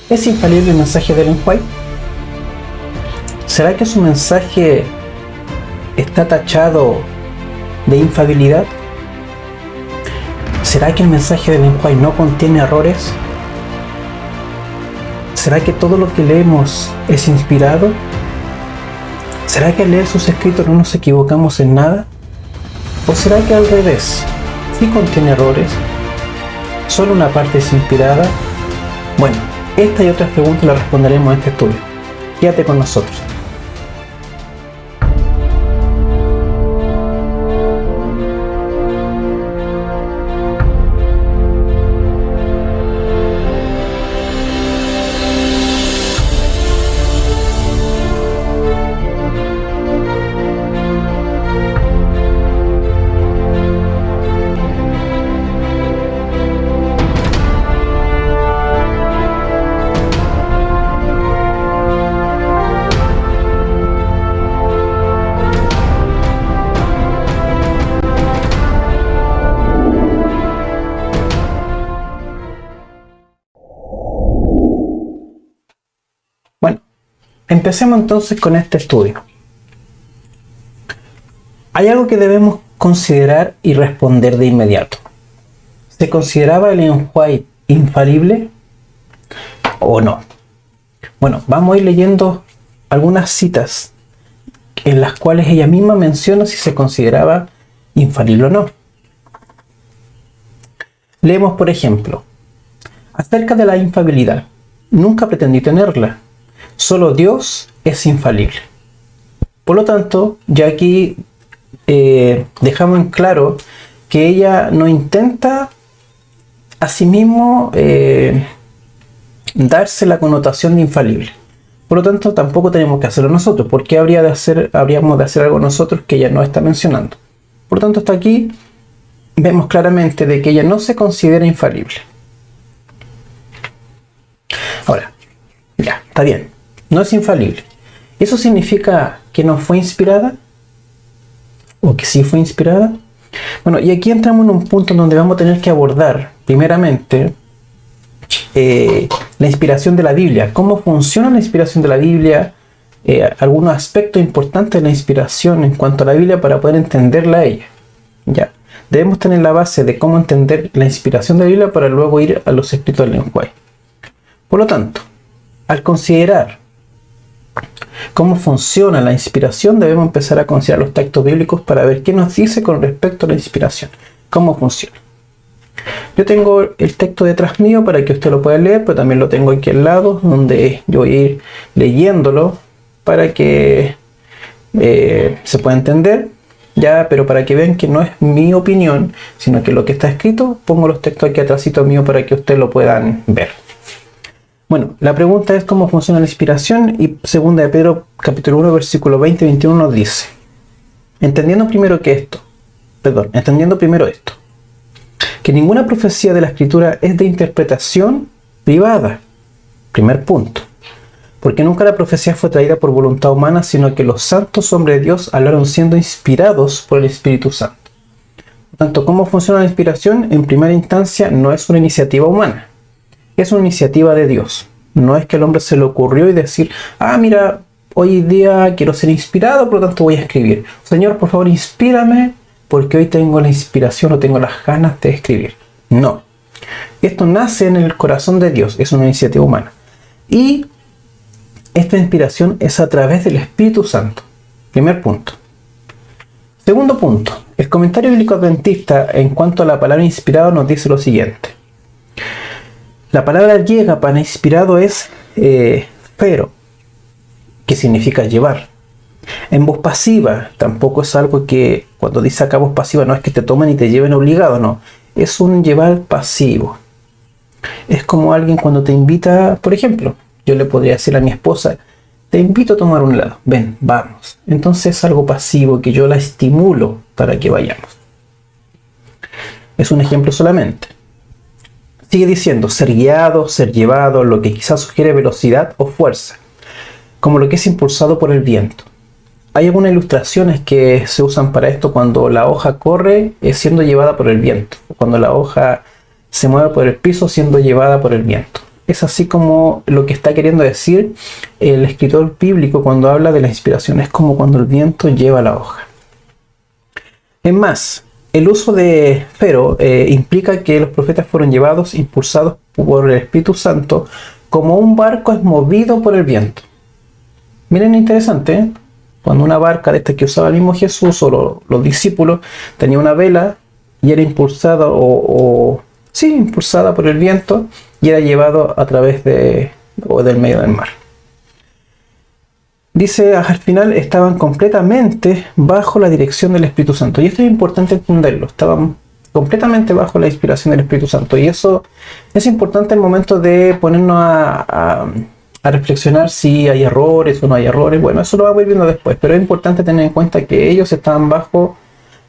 ¿Es infalible el mensaje de Ellen White? ¿Será que su mensaje está tachado de infalibilidad? ¿Será que el mensaje de Ellen White no contiene errores? ¿Será que todo lo que leemos es inspirado? ¿Será que al leer sus escritos no nos equivocamos en nada? ¿O será que al revés, sí contiene errores? ¿Solo una parte es inspirada? Bueno, esta y otras preguntas las responderemos en este estudio. Quédate con nosotros. Bueno, empecemos entonces con este estudio. Hay algo que debemos considerar y responder de inmediato. ¿Se consideraba Ellen White infalible o no? Bueno, vamos a ir leyendo algunas citas en las cuales ella misma menciona si se consideraba infalible o no. Leemos, por ejemplo, acerca de la infalibilidad. Nunca pretendí tenerla. Solo Dios es infalible. Por lo tanto, ya aquí dejamos en claro que ella no intenta a sí mismo darse la connotación de infalible. Por lo tanto, tampoco tenemos que hacerlo nosotros. ¿Por qué habríamos de hacer algo nosotros que ella no está mencionando? Por lo tanto, hasta aquí vemos claramente de que ella no se considera infalible. Ahora, ya, está bien. No es infalible. ¿Eso significa que no fue inspirada? ¿O que sí fue inspirada? Bueno, y aquí entramos en un punto en donde vamos a tener que abordar, primeramente, la inspiración de la Biblia. ¿Cómo funciona la inspiración de la Biblia? Algunos aspectos importantes de la inspiración en cuanto a la Biblia para poder entenderla a ella. Ya. Debemos tener la base de cómo entender la inspiración de la Biblia para luego ir a los escritos de Ellen White. Por lo tanto, al considerar cómo funciona la inspiración, debemos empezar a considerar los textos bíblicos para ver qué nos dice con respecto a la inspiración, cómo funciona. Yo tengo el texto detrás mío para que usted lo pueda leer, pero también lo tengo aquí al lado, donde yo voy a ir leyéndolo para que se pueda entender, ya, pero para que vean que no es mi opinión, sino que lo que está escrito, pongo los textos aquí atrásito mío para que ustedes lo puedan ver. Bueno, la pregunta es cómo funciona la inspiración, y 2 de Pedro capítulo 1 versículo 20 y 21 nos dice: entendiendo primero esto, que ninguna profecía de la escritura es de interpretación privada. Primer punto. Porque nunca la profecía fue traída por voluntad humana, sino que los santos hombres de Dios hablaron siendo inspirados por el Espíritu Santo. Por tanto, ¿cómo funciona la inspiración? En primera instancia, no es una iniciativa humana. Es una iniciativa de Dios. No es que al hombre se le ocurrió y decir: mira, hoy día quiero ser inspirado, por lo tanto voy a escribir. Señor, por favor, inspírame, porque hoy tengo la inspiración o tengo las ganas de escribir. No. Esto nace en el corazón de Dios, es una iniciativa humana. Y esta inspiración es a través del Espíritu Santo. Primer punto. Segundo punto. El comentario bíblico adventista en cuanto a la palabra inspirado nos dice lo siguiente. La palabra griega para inspirado es phero, que significa llevar. En voz pasiva tampoco es algo que, cuando dice acá voz pasiva, no es que te tomen y te lleven obligado, no. Es un llevar pasivo. Es como alguien cuando te invita, por ejemplo, yo le podría decir a mi esposa: te invito a tomar un helado, ven, vamos. Entonces es algo pasivo que yo la estimulo para que vayamos. Es un ejemplo solamente. Sigue diciendo: ser guiado, ser llevado, lo que quizás sugiere velocidad o fuerza, como lo que es impulsado por el viento. Hay algunas ilustraciones que se usan para esto cuando la hoja corre siendo llevada por el viento, cuando la hoja se mueve por el piso siendo llevada por el viento. es así como lo que está queriendo decir el escritor bíblico cuando habla de la inspiración. Es como cuando el viento lleva la hoja. Es más, el uso de Fero implica que los profetas fueron llevados, impulsados por el Espíritu Santo, como un barco es movido por el viento. Miren, interesante, ¿eh? Cuando una barca de esta que usaba el mismo Jesús o los discípulos tenía una vela y era impulsada impulsada por el viento y era llevado a través del medio del mar. Dice, al final estaban completamente bajo la dirección del Espíritu Santo. Y esto es importante entenderlo. Estaban completamente bajo la inspiración del Espíritu Santo. Y eso es importante en el momento de ponernos a reflexionar si hay errores o no hay errores. Bueno, eso lo vamos a ir viendo después. Pero es importante tener en cuenta que ellos estaban bajo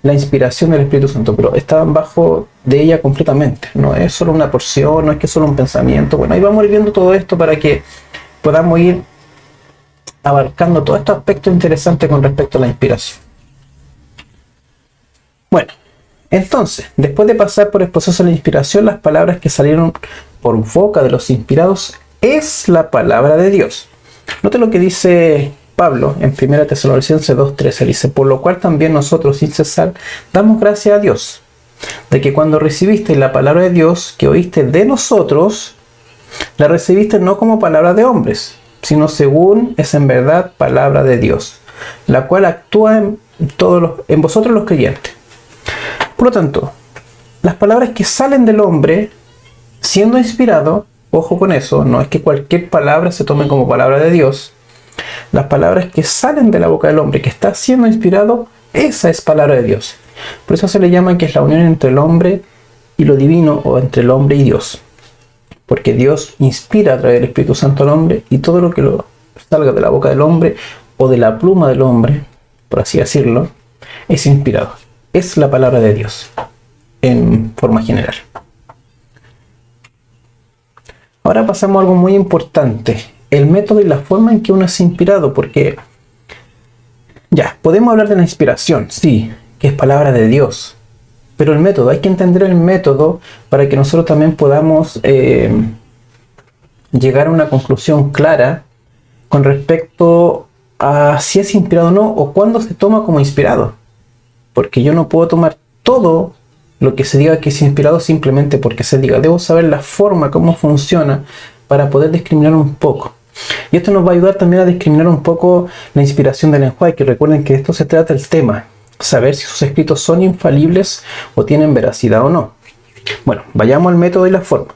la inspiración del Espíritu Santo. Pero estaban bajo de ella completamente. No es solo una porción, no es que es solo un pensamiento. Bueno, ahí vamos a ir viendo todo esto para que podamos ir abarcando todos estos aspectos interesantes con respecto a la inspiración. Bueno, entonces, después de pasar por el proceso de la inspiración, las palabras que salieron por boca de los inspirados es la palabra de Dios. Note lo que dice Pablo en 1 Tesalonicenses 2:13. Dice, por lo cual también nosotros sin cesar damos gracias a Dios, de que cuando recibisteis la palabra de Dios que oíste de nosotros, la recibiste no como palabra de hombres, sino según es en verdad palabra de Dios, la cual actúa en vosotros los creyentes. Por lo tanto, las palabras que salen del hombre, siendo inspirado, ojo con eso, no es que cualquier palabra se tome como palabra de Dios. Las palabras que salen de la boca del hombre, que está siendo inspirado, esa es palabra de Dios. Por eso se le llama que es la unión entre el hombre y lo divino, o entre el hombre y Dios. Porque Dios inspira a través del Espíritu Santo al hombre, y todo lo que salga de la boca del hombre o de la pluma del hombre, por así decirlo, es inspirado. Es la palabra de Dios en forma general. Ahora pasamos a algo muy importante, el método y la forma en que uno es inspirado, porque ya, podemos hablar de la inspiración, sí, que es palabra de Dios. Pero el método, hay que entender el método para que nosotros también podamos llegar a una conclusión clara con respecto a si es inspirado o no, o cuándo se toma como inspirado. Porque yo no puedo tomar todo lo que se diga que es inspirado simplemente porque se diga. Debo saber la forma, cómo funciona, para poder discriminar un poco. Y esto nos va a ayudar también a discriminar un poco la inspiración del lenguaje, que recuerden que esto se trata del tema. Saber si sus escritos son infalibles o tienen veracidad o no. Bueno, vayamos al método y la forma.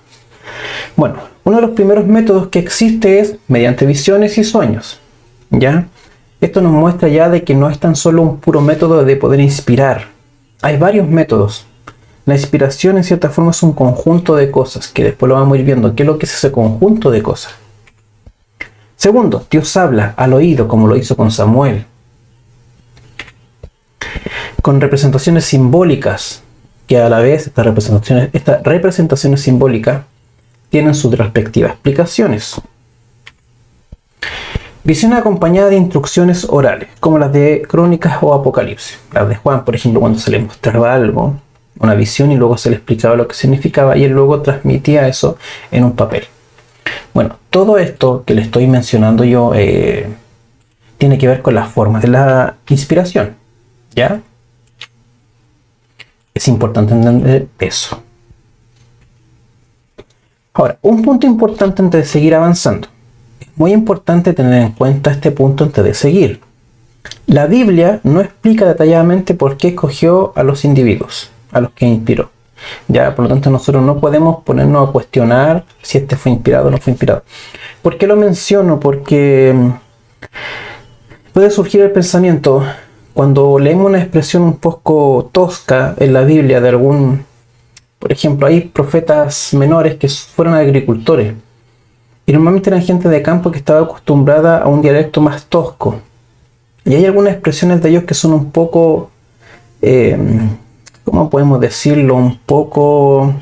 Bueno, uno de los primeros métodos que existe es mediante visiones y sueños. ¿Ya? Esto nos muestra ya de que no es tan solo un puro método de poder inspirar. Hay varios métodos. La inspiración en cierta forma es un conjunto de cosas, que después lo vamos a ir viendo. ¿Qué es lo que es ese conjunto de cosas? Segundo, Dios habla al oído, como lo hizo con Samuel, con representaciones simbólicas, que a la vez estas representaciones simbólicas tienen sus respectivas explicaciones. Visión acompañada de instrucciones orales, como las de Crónicas o Apocalipsis. Las de Juan, por ejemplo, cuando se le mostraba algo, una visión, y luego se le explicaba lo que significaba, y él luego transmitía eso en un papel. Bueno, todo esto que le estoy mencionando yo tiene que ver con las formas de la inspiración, ¿ya? Es importante entender eso. Ahora, un punto importante antes de seguir avanzando. Es muy importante tener en cuenta este punto antes de seguir. La Biblia no explica detalladamente por qué escogió a los individuos, a los que inspiró. Ya, por lo tanto, nosotros no podemos ponernos a cuestionar si este fue inspirado o no fue inspirado. ¿Por qué lo menciono? Porque puede surgir el pensamiento, cuando leemos una expresión un poco tosca en la Biblia de algún, por ejemplo, hay profetas menores que fueron agricultores, y normalmente eran gente de campo que estaba acostumbrada a un dialecto más tosco. Y hay algunas expresiones de ellos que son un poco, ¿cómo podemos decirlo? Un poco,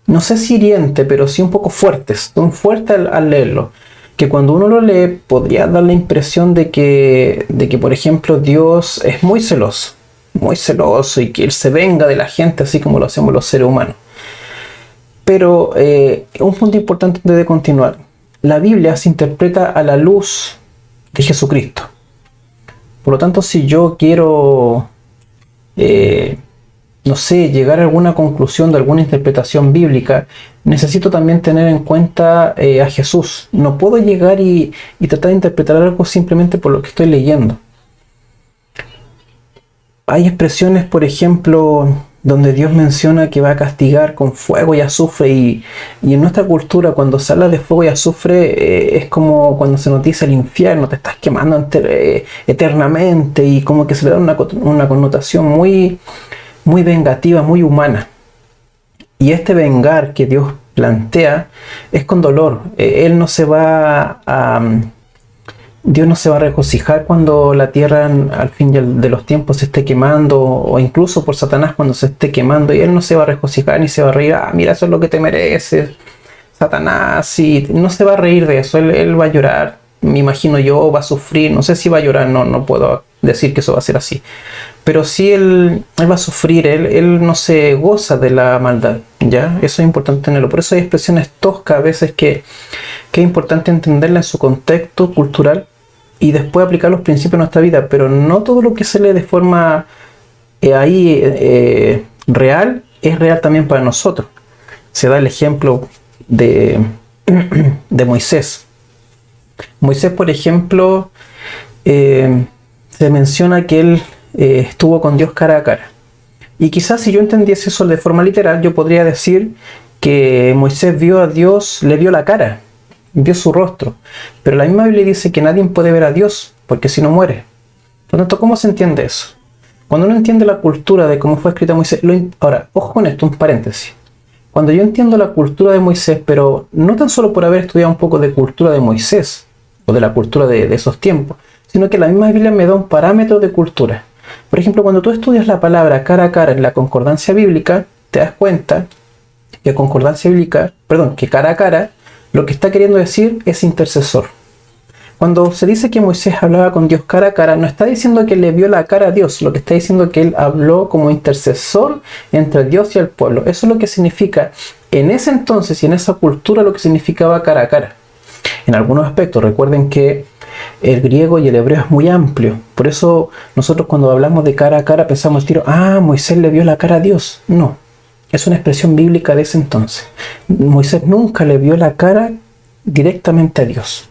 no sé si hiriente, pero sí un poco fuertes. Son fuertes al leerlo. Que cuando uno lo lee podría dar la impresión de que por ejemplo, Dios es muy celoso y que Él se venga de la gente así como lo hacemos los seres humanos. Pero un punto importante antes de continuar. La Biblia se interpreta a la luz de Jesucristo. Por lo tanto, si yo quiero, no sé, llegar a alguna conclusión de alguna interpretación bíblica, necesito también tener en cuenta a Jesús. No puedo llegar y tratar de interpretar algo simplemente por lo que estoy leyendo. Hay expresiones, por ejemplo, donde Dios menciona que va a castigar con fuego y azufre, y en nuestra cultura cuando se habla de fuego y azufre es como cuando se nos dice el infierno, te estás quemando eternamente, y como que se le da una connotación muy, muy vengativa, muy humana. Y este vengar que Dios plantea es con dolor. Él no se va a... Dios no se va a regocijar cuando la tierra al fin de los tiempos se esté quemando, o incluso por Satanás cuando se esté quemando, y Él no se va a regocijar ni se va a reír, mira, eso es lo que te mereces, Satanás, y no se va a reír de eso. Él va a llorar, me imagino yo, va a sufrir, no sé si va a llorar, no puedo decir que eso va a ser así, pero sí él va a sufrir, él no se goza de la maldad, ¿ya? Eso es importante tenerlo. Por eso hay expresiones toscas a veces que es importante entenderla en su contexto cultural y después aplicar los principios en nuestra vida, pero no todo lo que se lee de forma real es real también para nosotros. Se da el ejemplo de Moisés. Moisés, por ejemplo, se menciona que él estuvo con Dios cara a cara. Y quizás si yo entendiese eso de forma literal, yo podría decir que Moisés vio a Dios, le vio la cara, vio su rostro. Pero la misma Biblia dice que nadie puede ver a Dios, porque si no muere. Por lo tanto, ¿cómo se entiende eso? Cuando uno entiende la cultura de cómo fue escrita Moisés... Ahora, ojo con esto, un paréntesis. Cuando yo entiendo la cultura de Moisés, pero no tan solo por haber estudiado un poco de cultura de Moisés, o de la cultura de esos tiempos, sino que la misma Biblia me da un parámetro de cultura. Por ejemplo, cuando tú estudias la palabra cara a cara en la concordancia bíblica, te das cuenta que que cara a cara, lo que está queriendo decir es intercesor. Cuando se dice que Moisés hablaba con Dios cara a cara, no está diciendo que le vio la cara a Dios, lo que está diciendo es que él habló como intercesor entre Dios y el pueblo. Eso es lo que significa en ese entonces y en esa cultura lo que significaba cara a cara. En algunos aspectos, recuerden que el griego y el hebreo es muy amplio. Por eso nosotros cuando hablamos de cara a cara pensamos al tiro, Moisés le vio la cara a Dios. No, es una expresión bíblica de ese entonces. Moisés nunca le vio la cara directamente a Dios.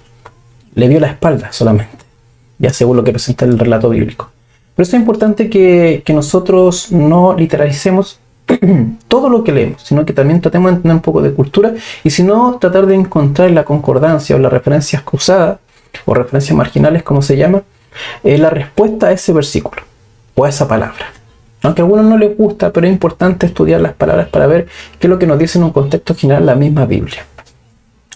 Le vio la espalda solamente, ya según lo que presenta el relato bíblico. Pero es importante que nosotros no literalicemos todo lo que leemos, sino que también tratemos de entender un poco de cultura, y si no, tratar de encontrar la concordancia o las referencias cruzadas o referencias marginales, como se llama, la respuesta a ese versículo o a esa palabra. Aunque a algunos no les gusta, pero es importante estudiar las palabras para ver qué es lo que nos dice en un contexto general la misma Biblia.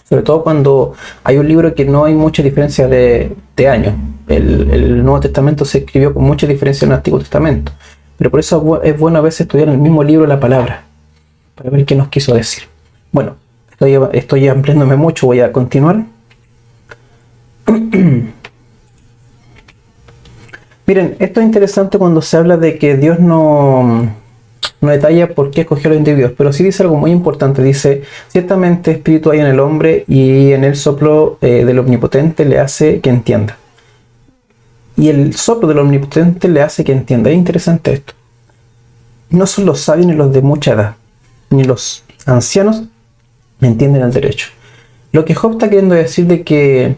Sobre todo cuando hay un libro que no hay mucha diferencia de años. El Nuevo Testamento se escribió con mucha diferencia en el Antiguo Testamento. Pero por eso es bueno a veces estudiar en el mismo libro la palabra, para ver qué nos quiso decir. Bueno, estoy ampliándome mucho, voy a continuar. Miren, esto es interesante cuando se habla de que Dios no detalla por qué escogió a los individuos, pero sí dice algo muy importante. Dice, ciertamente espíritu hay en el hombre y en el soplo del omnipotente le hace que entienda. Y el soplo del omnipotente le hace que entienda. Es interesante esto. No son los sabios ni los de mucha edad, ni los ancianos entienden el derecho. Lo que Job está queriendo decir de que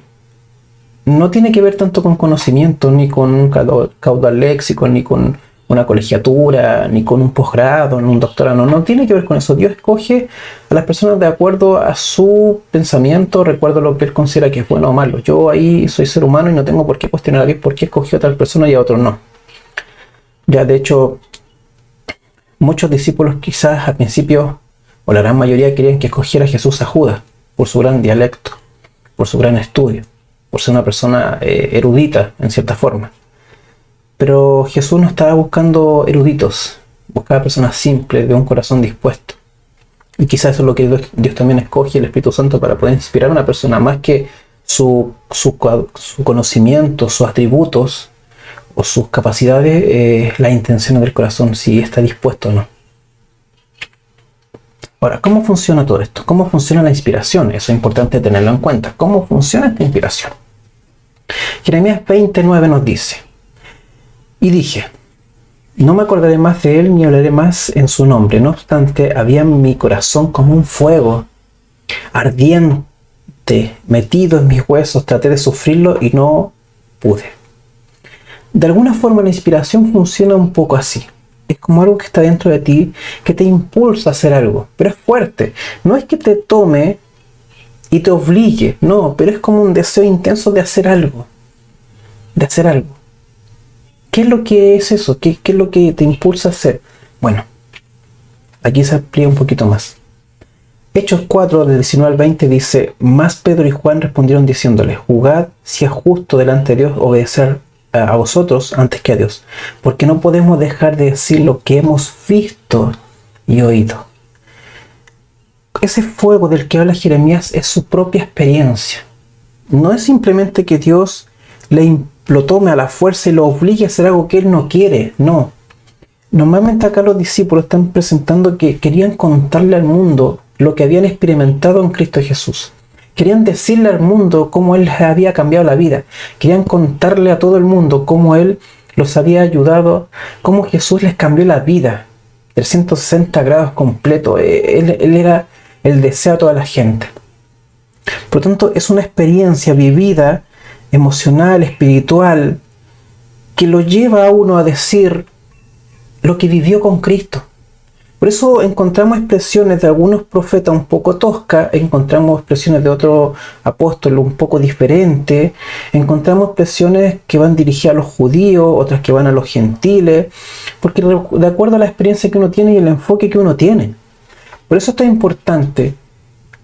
no tiene que ver tanto con conocimiento, ni con un caudal léxico, ni con una colegiatura, ni con un posgrado, ni un doctorado. No tiene que ver con eso. Dios escoge a las personas de acuerdo a su pensamiento, recuerdo lo que Él considera que es bueno o malo. Yo ahí soy ser humano y no tengo por qué cuestionar a Dios por qué escogió a tal persona y a otro no. Ya de hecho, muchos discípulos quizás al principio, o la gran mayoría, querían que escogiera a Jesús a Judas por su gran dialecto, por su gran estudio, por ser una persona erudita en cierta forma. Pero Jesús no estaba buscando eruditos, buscaba personas simples, de un corazón dispuesto. Y quizás eso es lo que Dios también escoge, el Espíritu Santo, para poder inspirar a una persona, más que su conocimiento, sus atributos o sus capacidades, la intención del corazón, si está dispuesto o no. Ahora, ¿cómo funciona todo esto? ¿Cómo funciona la inspiración? Eso es importante tenerlo en cuenta. ¿Cómo funciona esta inspiración? Jeremías 29 nos dice: y dije, no me acordaré más de él ni hablaré más en su nombre. No obstante, había en mi corazón como un fuego ardiente metido en mis huesos. Traté de sufrirlo y no pude. De alguna forma la inspiración funciona un poco así. Es como algo que está dentro de ti, que te impulsa a hacer algo, pero es fuerte. No es que te tome y te obligue, no, pero es como un deseo intenso de hacer algo. De hacer algo. ¿Qué es lo que es eso? ¿Qué es lo que te impulsa a hacer? Bueno, aquí se amplía un poquito más. Hechos 4, del 19 al 20 dice: Mas Pedro y Juan respondieron diciéndole: juzgad si es justo delante de Dios obedecer a vosotros antes que a Dios, porque no podemos dejar de decir lo que hemos visto y oído. Ese fuego del que habla Jeremías es su propia experiencia. No es simplemente que Dios lo tome a la fuerza y lo obligue a hacer algo que él no quiere, no. Normalmente acá los discípulos están presentando que querían contarle al mundo lo que habían experimentado en Cristo Jesús. Querían decirle al mundo cómo él había cambiado la vida. Querían contarle a todo el mundo cómo él los había ayudado, cómo Jesús les cambió la vida. 360 grados completo. Él era el deseo de toda la gente. Por lo tanto, es una experiencia vivida, emocional, espiritual, que lo lleva a uno a decir lo que vivió con Cristo. Por eso encontramos expresiones de algunos profetas un poco toscas, encontramos expresiones de otros apóstoles un poco diferentes, encontramos expresiones que van dirigidas a los judíos, otras que van a los gentiles, porque de acuerdo a la experiencia que uno tiene y el enfoque que uno tiene. Por eso esto es importante.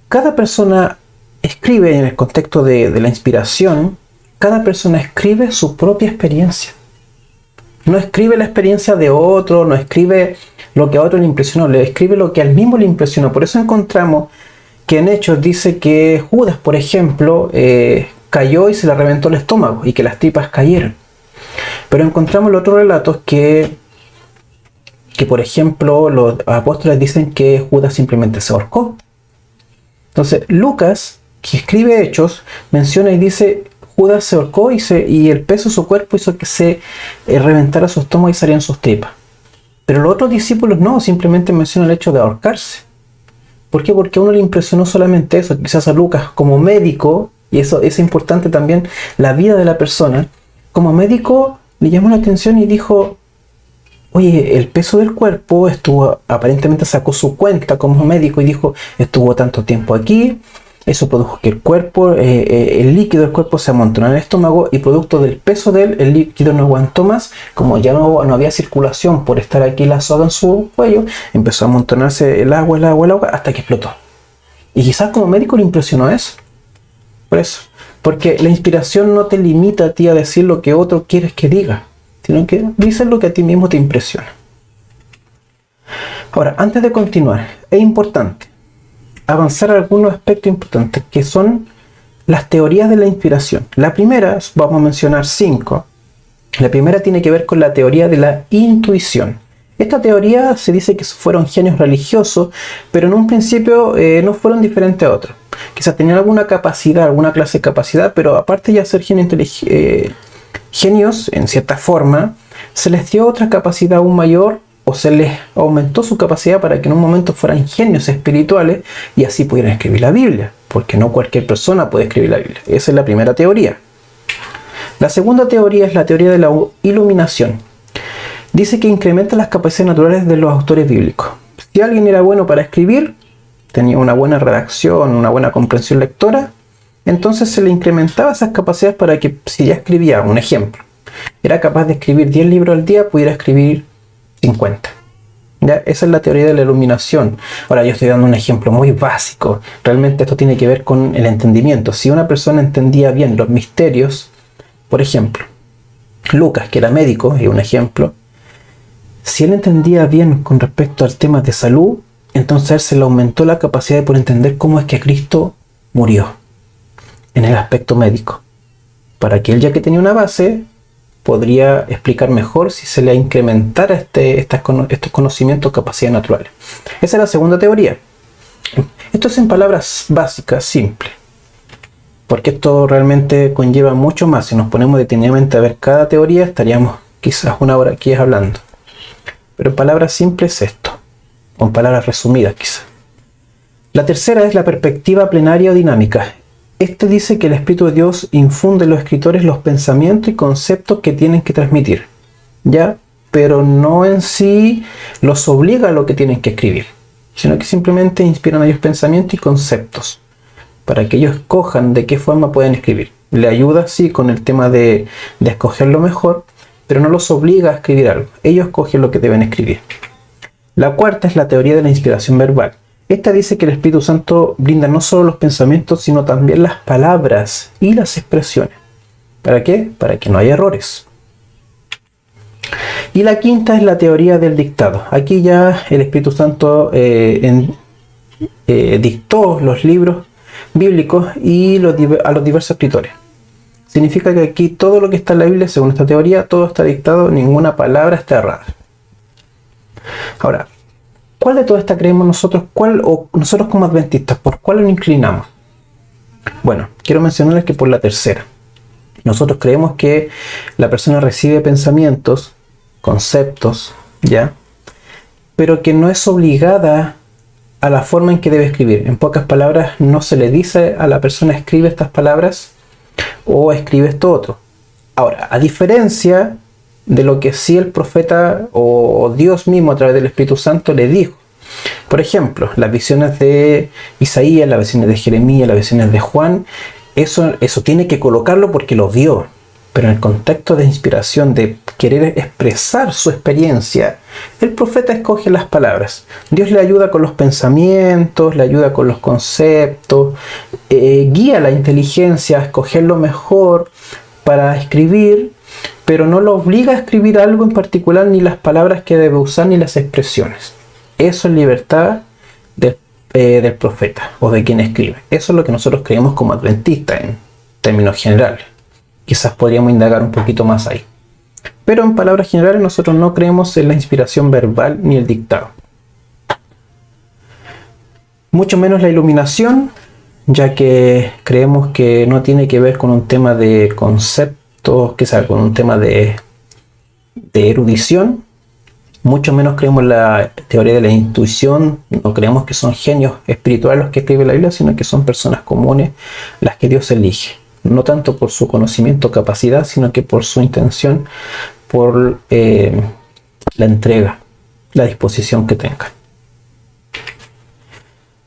Cada persona escribe en el contexto de la inspiración, cada persona escribe su propia experiencia. No escribe la experiencia de otro, no escribe lo que a otro le impresionó, le escribe lo que al mismo le impresionó. Por eso encontramos que en Hechos dice que Judas, por ejemplo, cayó y se le reventó el estómago y que las tripas cayeron. Pero encontramos los otros relatos que por ejemplo, los apóstoles dicen que Judas simplemente se ahorcó. Entonces, Lucas, que escribe Hechos, menciona y dice: Judas se ahorcó y el peso de su cuerpo hizo que se reventara su estómago y salieran sus tripas. Pero los otros discípulos no, simplemente mencionan el hecho de ahorcarse. ¿Por qué? Porque a uno le impresionó solamente eso. Quizás a Lucas como médico, y eso es importante también, la vida de la persona, como médico le llamó la atención y dijo: oye, el peso del cuerpo aparentemente sacó su cuenta como médico y dijo: estuvo tanto tiempo aquí. Eso produjo que el cuerpo, el líquido del cuerpo se amontonó en el estómago y producto del peso de él, el líquido no aguantó más. Como ya no había circulación por estar aquí la soga en su cuello, empezó a amontonarse el agua hasta que explotó. Y quizás como médico le impresionó eso. Por eso. Porque la inspiración no te limita a ti a decir lo que otro quieres que diga, sino que dices lo que a ti mismo te impresiona. Ahora, antes de continuar, es importante avanzar a algunos aspectos importantes que son las teorías de la inspiración. La primera, vamos a mencionar 5. La primera tiene que ver con la teoría de la intuición. Esta teoría se dice que fueron genios religiosos, pero en un principio no fueron diferentes a otros. Quizás tenían alguna capacidad, alguna clase de capacidad, pero aparte de ser genios, en cierta forma, se les dio otra capacidad aún mayor, o se les aumentó su capacidad para que en un momento fueran genios espirituales y así pudieran escribir la Biblia, porque no cualquier persona puede escribir la Biblia. Esa es la primera teoría. La segunda teoría es la teoría de la iluminación. Dice que incrementa las capacidades naturales de los autores bíblicos. Si alguien era bueno para escribir, tenía una buena redacción, una buena comprensión lectora, entonces se le incrementaba esas capacidades para que, si ya escribía, un ejemplo, era capaz de escribir 10 libros al día, pudiera escribir 50. ¿Ya? Esa es la teoría de la iluminación. Ahora, yo estoy dando un ejemplo muy básico. Realmente esto tiene que ver con el entendimiento. Si una persona entendía bien los misterios, por ejemplo, Lucas, que era médico, es un ejemplo, si él entendía bien con respecto al tema de salud, entonces a él se le aumentó la capacidad de poder entender cómo es que Cristo murió en el aspecto médico. Para que él, ya que tenía una base, podría explicar mejor si se le incrementara estos conocimientos, capacidades naturales. Esa es la segunda teoría. Esto es en palabras básicas, simples, porque esto realmente conlleva mucho más. Si nos ponemos detenidamente a ver cada teoría, estaríamos quizás una hora aquí hablando. Pero en palabras simples es esto, o en palabras resumidas quizás. La tercera es la perspectiva plenaria o dinámica. Este dice que el Espíritu de Dios infunde en los escritores los pensamientos y conceptos que tienen que transmitir, ¿ya? Pero no en sí los obliga a lo que tienen que escribir, sino que simplemente inspiran a ellos pensamientos y conceptos para que ellos escojan de qué forma pueden escribir. Le ayuda, sí, con el tema de escoger lo mejor, pero no los obliga a escribir algo. Ellos escogen lo que deben escribir. La cuarta es la teoría de la inspiración verbal. Esta dice que el Espíritu Santo brinda no solo los pensamientos, sino también las palabras y las expresiones. ¿Para qué? Para que no haya errores. Y la quinta es la teoría del dictado. Aquí ya el Espíritu Santo dictó los libros bíblicos y a los diversos escritores. Significa que aquí todo lo que está en la Biblia, según esta teoría, todo está dictado, ninguna palabra está errada. Ahora, ¿cuál de toda esta creemos nosotros? Nosotros como adventistas, ¿por cuál nos inclinamos? Bueno, quiero mencionarles que por la tercera. Nosotros creemos que la persona recibe pensamientos, conceptos, ¿ya? Pero que no es obligada a la forma en que debe escribir. En pocas palabras, no se le dice a la persona escribe estas palabras o escribe esto otro. Ahora, a diferencia de lo que sí el profeta o Dios mismo a través del Espíritu Santo le dijo. Por ejemplo, las visiones de Isaías, las visiones de Jeremías, las visiones de Juan, eso tiene que colocarlo porque lo vio. Pero en el contexto de inspiración, de querer expresar su experiencia, el profeta escoge las palabras. Dios le ayuda con los pensamientos, le ayuda con los conceptos, guía la inteligencia a escoger lo mejor para escribir, pero no lo obliga a escribir algo en particular, ni las palabras que debe usar, ni las expresiones. Eso es libertad del profeta o de quien escribe. Eso es lo que nosotros creemos como adventistas en términos generales. Quizás podríamos indagar un poquito más ahí. Pero en palabras generales nosotros no creemos en la inspiración verbal ni el dictado. Mucho menos la iluminación, ya que creemos que no tiene que ver con un tema de conceptos, quizás con un tema de erudición. Mucho menos creemos en la teoría de la intuición. No creemos que son genios espirituales los que escriben la Biblia, sino que son personas comunes las que Dios elige. No tanto por su conocimiento o capacidad, sino que por su intención, por la entrega, la disposición que tengan.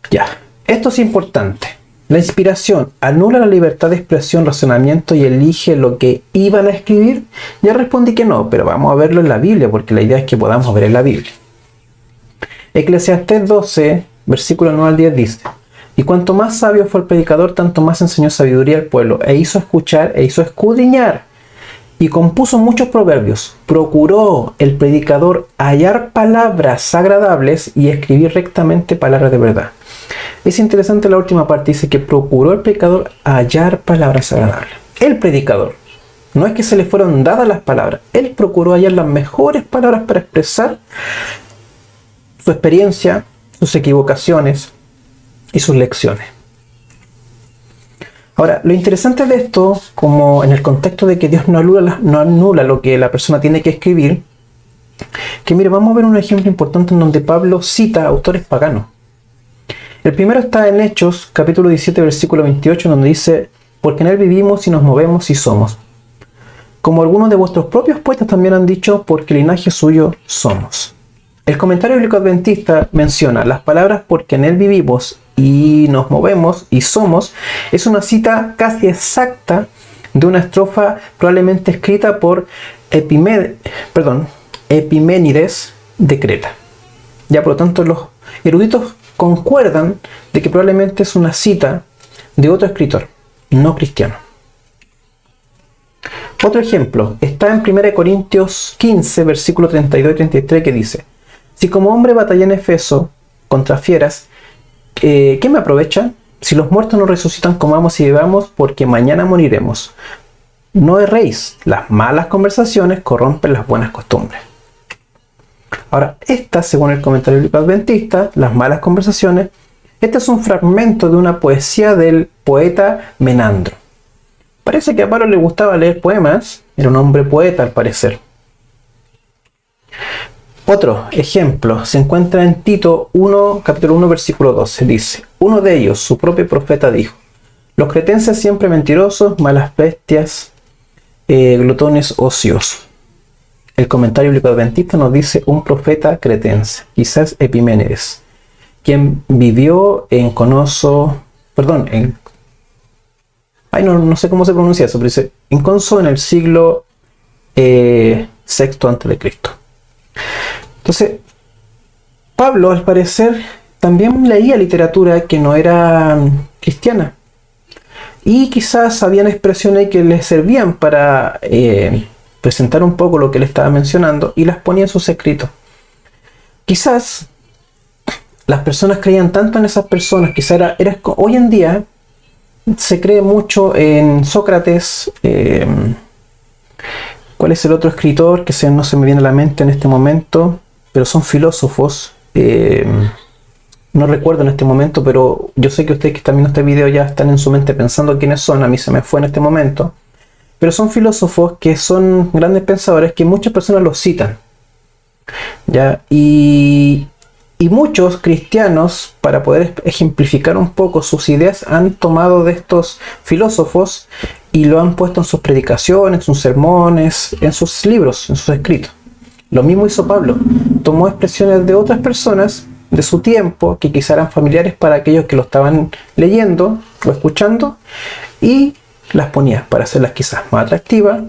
Ya, esto es importante. La inspiración anula la libertad de expresión, razonamiento y elige lo que iban a escribir. Ya respondí que no, pero vamos a verlo en la Biblia, porque la idea es que podamos ver en la Biblia. Eclesiastés 12, versículo 9 al 10 dice: y cuanto más sabio fue el predicador, tanto más enseñó sabiduría al pueblo, e hizo escuchar, e hizo escudriñar, y compuso muchos proverbios. Procuró el predicador hallar palabras agradables y escribir rectamente palabras de verdad. Es interesante la última parte, dice que procuró el predicador hallar palabras agradables. El predicador, no es que se le fueron dadas las palabras, él procuró hallar las mejores palabras para expresar su experiencia, sus equivocaciones y sus lecciones. Ahora, lo interesante de esto, como en el contexto de que Dios no anula lo que la persona tiene que escribir, que mire, vamos a ver un ejemplo importante en donde Pablo cita autores paganos. El primero está en Hechos, capítulo 17, versículo 28, donde dice: porque en él vivimos y nos movemos y somos. Como algunos de vuestros propios poetas también han dicho, porque linaje suyo somos. El comentario bíblico adventista menciona las palabras porque en él vivimos y nos movemos y somos. Es una cita casi exacta de una estrofa probablemente escrita por Epiménides de Creta. Ya por lo tanto los eruditos concuerdan de que probablemente es una cita de otro escritor, no cristiano. Otro ejemplo está en 1 Corintios 15, versículo 32 y 33, que dice: si como hombre batallé en Efeso contra fieras, ¿qué me aprovecha? Si los muertos no resucitan, comamos y bebamos, porque mañana moriremos. No erréis, las malas conversaciones corrompen las buenas costumbres. Ahora, esta, según el comentario bíblico adventista, las malas conversaciones, Este es un fragmento de una poesía del poeta Menandro. Parece que a Pablo le gustaba leer poemas, era un hombre poeta al parecer. Otro ejemplo se encuentra en Tito 1, capítulo 1, versículo 12. Dice: uno de ellos, su propio profeta, dijo: los cretenses siempre mentirosos, malas bestias, glotones ociosos. El comentario bíblico adventista nos dice un profeta cretense, quizás Epiménides, quien vivió en no sé cómo se pronuncia eso, pero dice en Conso en el siglo sexto antes de Cristo. Entonces, Pablo, al parecer, también leía literatura que no era cristiana. Y quizás habían expresiones que le servían para presentar un poco lo que él estaba mencionando y las ponía en sus escritos. Quizás las personas creían tanto en esas personas, quizás hoy en día se cree mucho en Sócrates. ¿Cuál es el otro escritor que no se me viene a la mente en este momento? Pero son filósofos. No recuerdo en este momento, pero yo sé que ustedes que están viendo este video ya están en su mente pensando quiénes son. A mí se me fue en este momento. Pero son filósofos que son grandes pensadores que muchas personas los citan, ¿ya? Y muchos cristianos, para poder ejemplificar un poco sus ideas, han tomado de estos filósofos y lo han puesto en sus predicaciones, en sus sermones, en sus libros, en sus escritos. Lo mismo hizo Pablo. Tomó expresiones de otras personas de su tiempo, que quizá eran familiares para aquellos que lo estaban leyendo o escuchando, y las ponía para hacerlas quizás más atractivas,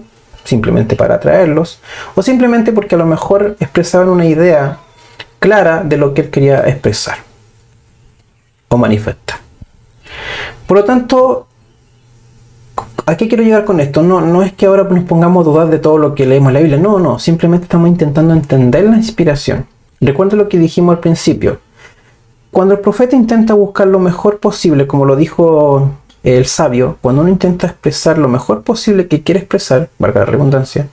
simplemente para atraerlos, o simplemente porque a lo mejor expresaban una idea clara de lo que él quería expresar o manifestar. Por lo tanto, ¿a qué quiero llegar con esto? No es que ahora nos pongamos a dudar de todo lo que leemos en la Biblia. No, simplemente estamos intentando entender la inspiración. Recuerda lo que dijimos al principio. Cuando el profeta intenta buscar lo mejor posible, como lo dijo el sabio, cuando uno intenta expresar lo mejor posible que quiere expresar, valga la redundancia,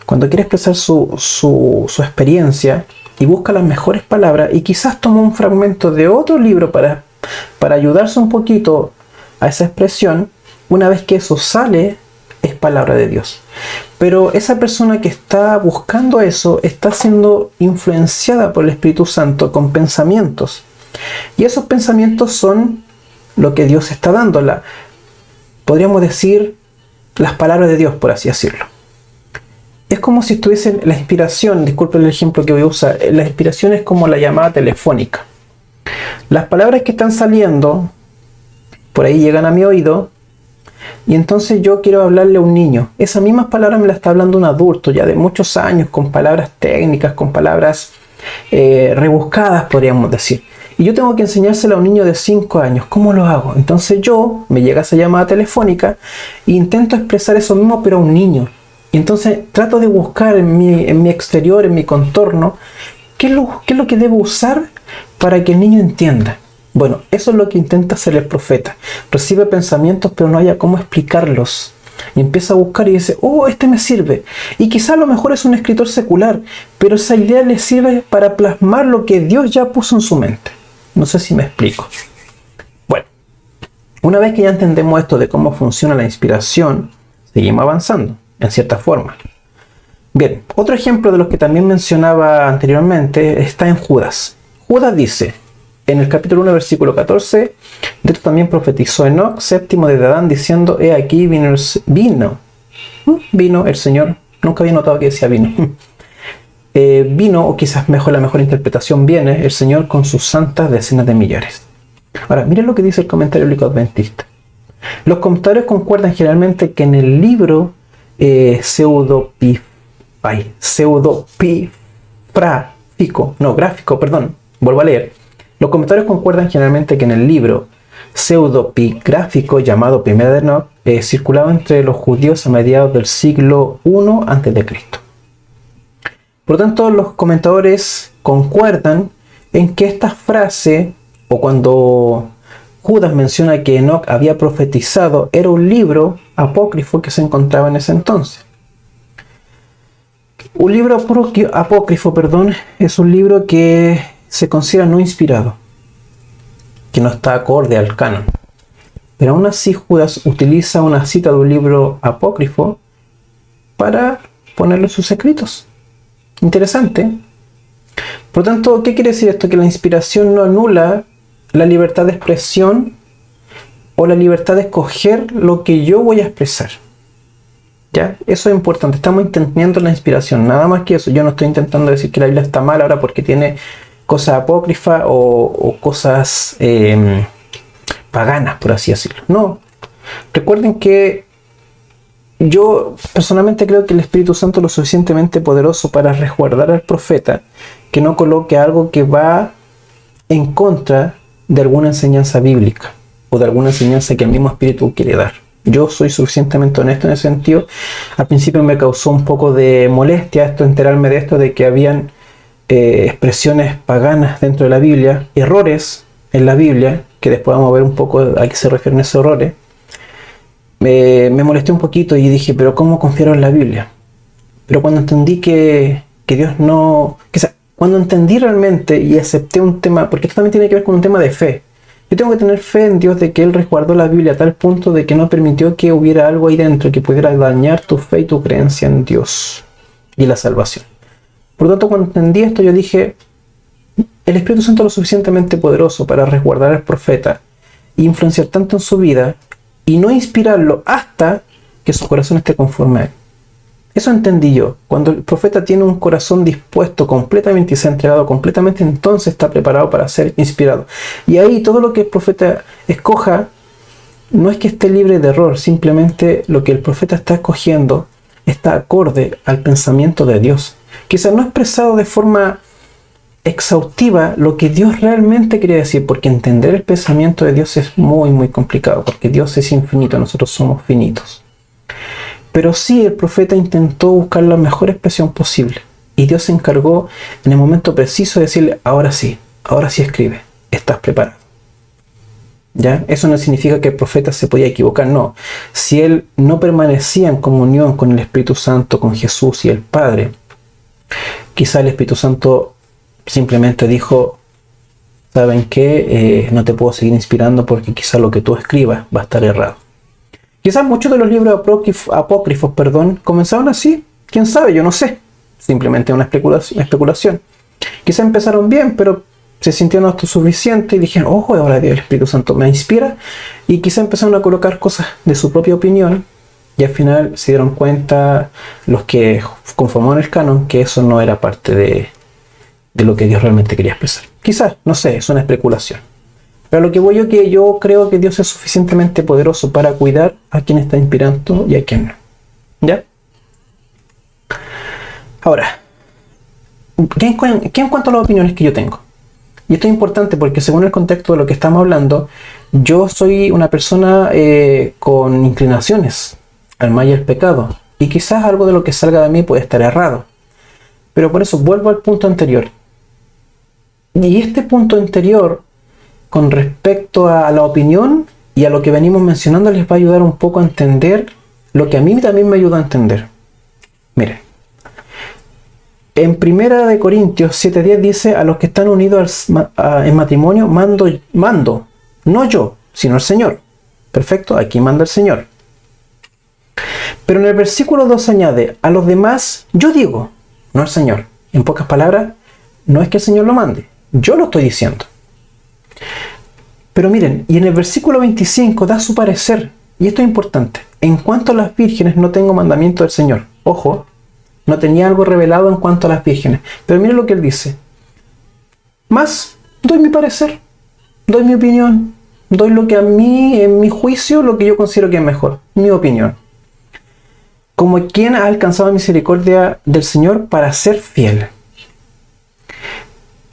cuando quiere expresar su experiencia y busca las mejores palabras, y quizás toma un fragmento de otro libro para ayudarse un poquito a esa expresión, una vez que eso sale, es palabra de Dios. Pero esa persona que está buscando eso está siendo influenciada por el Espíritu Santo con pensamientos. Y esos pensamientos son lo que Dios está dando. Podríamos decir las palabras de Dios, por así decirlo. Es como si estuviese la inspiración, disculpen el ejemplo que voy a usar, la inspiración es como la llamada telefónica. Las palabras que están saliendo, por ahí llegan a mi oído, y entonces yo quiero hablarle a un niño. Esas mismas palabras me las está hablando un adulto ya de muchos años, con palabras técnicas, con palabras rebuscadas, podríamos decir. Y yo tengo que enseñársela a un niño de 5 años. ¿Cómo lo hago? Entonces me llega esa llamada telefónica e intento expresar eso mismo, pero a un niño. Y entonces trato de buscar en mi exterior, en mi contorno, qué es lo que debo usar para que el niño entienda. Bueno, eso es lo que intenta hacer el profeta. Recibe pensamientos, pero no haya cómo explicarlos. Y empieza a buscar y dice, este me sirve. Y quizá a lo mejor es un escritor secular, pero esa idea le sirve para plasmar lo que Dios ya puso en su mente. No sé si me explico. Bueno, una vez que ya entendemos esto de cómo funciona la inspiración, seguimos avanzando, en cierta forma. Bien, otro ejemplo de los que también mencionaba anteriormente está en Judas. Judas dice, en el capítulo 1, versículo 14, de esto también profetizó Enoc, séptimo de Adán, diciendo, he aquí vino el Señor. Nunca había notado que decía vino. Vino, o quizás la mejor interpretación, viene el Señor con sus santas decenas de millares. Ahora, miren lo que dice el comentario bíblico adventista. Los comentarios concuerdan generalmente que en el libro vuelvo a leer. Los comentarios concuerdan generalmente que en el libro pseudopigráfico llamado Primera de Enoc circulaba entre los judíos a mediados del siglo I a.C. Por lo tanto, los comentadores concuerdan en que esta frase, o cuando Judas menciona que Enoc había profetizado, era un libro apócrifo que se encontraba en ese entonces. Un libro apócrifo, es un libro que se considera no inspirado. que no está acorde al canon. Pero aún así Judas utiliza una cita de un libro apócrifo para ponerlo en sus escritos. Interesante. Por lo tanto, ¿qué quiere decir esto? Que la inspiración no anula la libertad de expresión o la libertad de escoger lo que yo voy a expresar. ¿Ya? Eso es importante. Estamos entendiendo la inspiración, nada más que eso. Yo no estoy intentando decir que la Biblia está mal ahora porque tiene cosas apócrifas o cosas paganas, por así decirlo. No. Recuerden que yo personalmente creo que el Espíritu Santo es lo suficientemente poderoso para resguardar al profeta, que no coloque algo que va en contra de alguna enseñanza bíblica o de alguna enseñanza que el mismo Espíritu quiere dar. Yo soy suficientemente honesto en ese sentido. Al principio me causó un poco de molestia enterarme de esto, de que habían expresiones paganas dentro de la Biblia, errores en la Biblia, que después vamos a ver un poco a qué se refieren esos errores. Me molesté un poquito y dije, pero ¿cómo confiaron en la Biblia? Pero cuando entendí que Dios no... cuando entendí realmente y acepté un tema, porque esto también tiene que ver con un tema de fe. Yo tengo que tener fe en Dios de que Él resguardó la Biblia a tal punto de que no permitió que hubiera algo ahí dentro que pudiera dañar tu fe y tu creencia en Dios y la salvación. Por lo tanto, cuando entendí esto, yo dije, el Espíritu Santo es lo suficientemente poderoso para resguardar al profeta e influenciar tanto en su vida y no inspirarlo hasta que su corazón esté conforme a Él. Eso entendí yo. Cuando el profeta tiene un corazón dispuesto completamente y se ha entregado completamente, entonces está preparado para ser inspirado. Y ahí todo lo que el profeta escoja no es que esté libre de error, simplemente lo que el profeta está escogiendo está acorde al pensamiento de Dios. Quizás no expresado de forma exhaustiva lo que Dios realmente quería decir, porque entender el pensamiento de Dios es muy, muy complicado, porque Dios es infinito, nosotros somos finitos. Pero sí, el profeta intentó buscar la mejor expresión posible. Y Dios se encargó en el momento preciso de decirle, ahora sí escribe, estás preparado. ¿Ya? Eso no significa que el profeta se podía equivocar, no. Si él no permanecía en comunión con el Espíritu Santo, con Jesús y el Padre, quizá el Espíritu Santo simplemente dijo, ¿saben qué? No te puedo seguir inspirando porque quizá lo que tú escribas va a estar errado. Quizás muchos de los libros apócrifos, comenzaron así. ¿Quién sabe? Yo no sé. Simplemente una especulación. Quizás empezaron bien, pero se sintieron autosuficientes y dijeron, ojo, ahora Dios, el Espíritu Santo me inspira. Y quizás empezaron a colocar cosas de su propia opinión. Y al final se dieron cuenta los que conformaron el canon que eso no era parte de lo que Dios realmente quería expresar. Quizás, no sé, es una especulación. Pero lo que voy que yo creo que Dios es suficientemente poderoso para cuidar a quien está inspirando y a quien no. ¿Ya? Ahora, ¿qué en cuanto a las opiniones que yo tengo? Y esto es importante porque según el contexto de lo que estamos hablando, yo soy una persona con inclinaciones al mal y al pecado. Y quizás algo de lo que salga de mí puede estar errado. Pero por eso vuelvo al punto anterior. Y este punto anterior, con respecto a la opinión y a lo que venimos mencionando, les va a ayudar un poco a entender lo que a mí también me ayuda a entender. Miren, en 1 Corintios 7:10 dice, a los que están unidos en matrimonio mando, no yo, sino el Señor. Perfecto, aquí manda el Señor. Pero en el versículo 2 añade, a los demás yo digo, no el Señor. En pocas palabras, no es que el Señor lo mande, yo lo estoy diciendo. Pero miren, y en el versículo 25 da su parecer, y esto es importante. En cuanto a las vírgenes no tengo mandamiento del Señor. Ojo, no tenía algo revelado en cuanto a las vírgenes. Pero miren lo que él dice. Más, doy mi parecer, doy mi opinión, doy lo que a mí, en mi juicio, lo que yo considero que es mejor, mi opinión. Como quien ha alcanzado misericordia del Señor para ser fiel.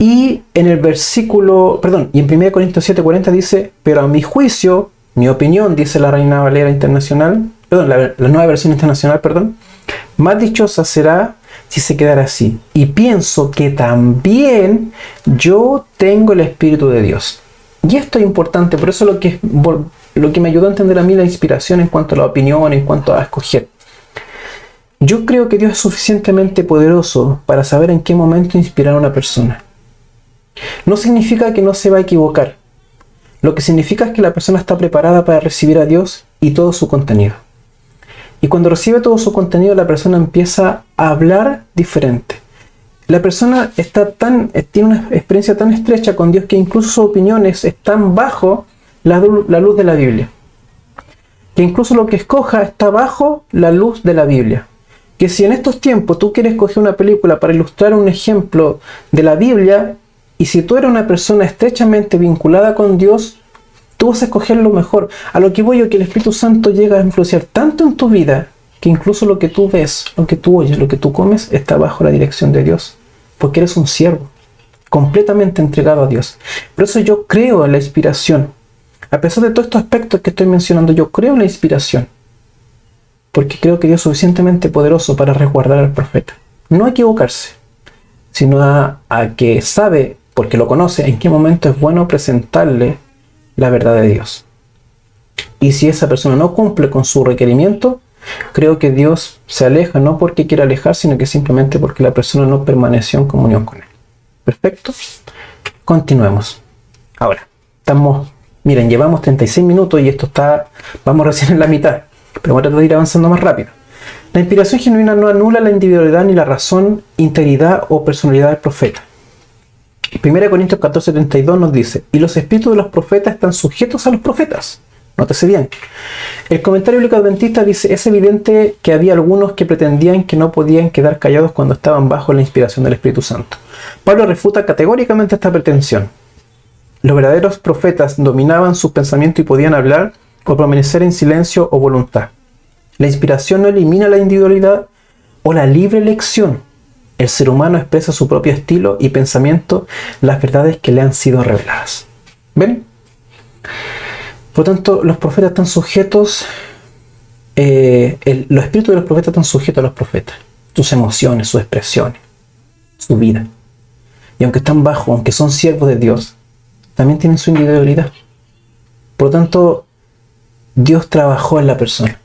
Y en el versículo, y en 1 Corintios 7:40 dice, pero a mi juicio, mi opinión, dice la Reina Valera Internacional, la Nueva Versión Internacional, más dichosa será si se quedara así. Y pienso que también yo tengo el Espíritu de Dios. Y esto es importante, por eso lo que me ayudó a entender a mí la inspiración en cuanto a la opinión, en cuanto a escoger. Yo creo que Dios es suficientemente poderoso para saber en qué momento inspirar a una persona. No significa que no se va a equivocar. Lo que significa es que la persona está preparada para recibir a Dios y todo su contenido. Y cuando recibe todo su contenido, la persona empieza a hablar diferente. La persona tiene una experiencia tan estrecha con Dios que incluso sus opiniones están bajo la luz de la Biblia. Que incluso lo que escoja está bajo la luz de la Biblia. Que si en estos tiempos tú quieres coger una película para ilustrar un ejemplo de la Biblia, y si tú eres una persona estrechamente vinculada con Dios, tú vas a escoger lo mejor. A lo que voy yo, que el Espíritu Santo llega a influenciar tanto en tu vida, que incluso lo que tú ves, lo que tú oyes, lo que tú comes, está bajo la dirección de Dios. Porque eres un siervo, completamente entregado a Dios. Por eso yo creo en la inspiración. A pesar de todos estos aspectos que estoy mencionando, yo creo en la inspiración. Porque creo que Dios es suficientemente poderoso para resguardar al profeta. No a equivocarse, sino a que sabe, porque lo conoce, en qué momento es bueno presentarle la verdad de Dios. Y si esa persona no cumple con su requerimiento, creo que Dios se aleja, no porque quiera alejar, sino que simplemente porque la persona no permaneció en comunión con Él. ¿Perfecto? Continuemos. Ahora, miren, llevamos 36 minutos y vamos recién en la mitad, pero voy a tratar de ir avanzando más rápido. La inspiración genuina no anula la individualidad ni la razón, integridad o personalidad del profeta. 1 Corintios 14:32 nos dice: y los espíritus de los profetas están sujetos a los profetas. Nótese bien. El comentario bíblico adventista dice: es evidente que había algunos que pretendían que no podían quedar callados cuando estaban bajo la inspiración del Espíritu Santo. Pablo refuta categóricamente esta pretensión. Los verdaderos profetas dominaban sus pensamientos y podían hablar o permanecer en silencio o voluntad. La inspiración no elimina la individualidad o la libre elección. El ser humano expresa su propio estilo y pensamiento, las verdades que le han sido reveladas. ¿Ven? Por lo tanto, los profetas están sujetos, los espíritus de los profetas están sujetos a los profetas. Sus emociones, sus expresiones, su vida. Y aunque aunque son siervos de Dios, también tienen su individualidad. Por lo tanto, Dios trabajó en la persona.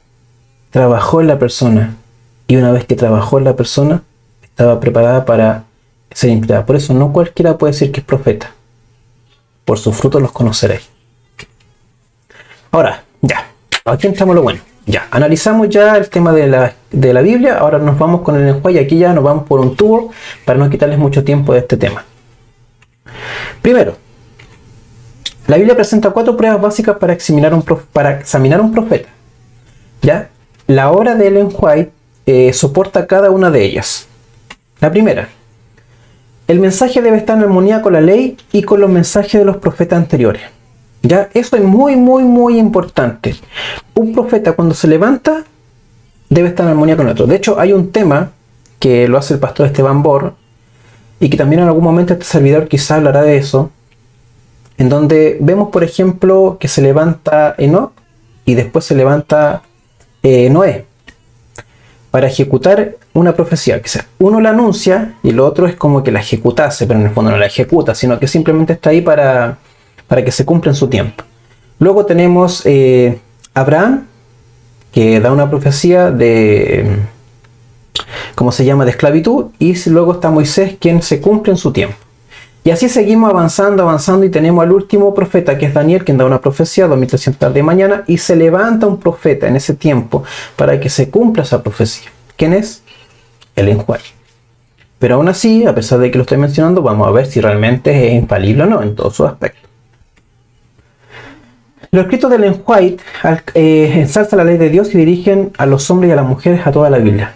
Y una vez que trabajó en la persona, estaba preparada para ser inspirada. Por eso no cualquiera puede decir que es profeta. Por sus frutos los conoceréis. Ahora, ya, aquí entramos lo bueno. Ya, analizamos ya el tema de la Biblia. Ahora nos vamos con el enjuague y aquí ya nos vamos por un tour para no quitarles mucho tiempo de este tema. Primero, la Biblia presenta 4 pruebas básicas para examinar un profeta. ¿Ya? La obra de Ellen White soporta cada una de ellas. La primera, el mensaje debe estar en armonía con la ley y con los mensajes de los profetas anteriores. ¿Ya? Eso es muy, muy, muy importante. Un profeta cuando se levanta debe estar en armonía con otro. De hecho, hay un tema que lo hace el pastor Esteban Bor y que también en algún momento este servidor quizá hablará de eso, en donde vemos, por ejemplo, que se levanta Enoc y después se levanta Noé para ejecutar una profecía. Que sea, uno la anuncia y el otro es como que la ejecutase, pero en el fondo no la ejecuta, sino que simplemente está ahí para que se cumpla en su tiempo. Luego tenemos Abraham, que da una profecía de, ¿cómo se llama?, de esclavitud, y luego está Moisés, quien se cumple en su tiempo. Y así seguimos avanzando y tenemos al último profeta, que es Daniel, quien da una profecía 2300 de mañana, y se levanta un profeta en ese tiempo para que se cumpla esa profecía. ¿Quién es? Ellen White. Pero aún así, a pesar de que lo estoy mencionando, vamos a ver si realmente es infalible o no en todos sus aspectos. Los escritos de Ellen White ensalzan la ley de Dios y dirigen a los hombres y a las mujeres a toda la Biblia.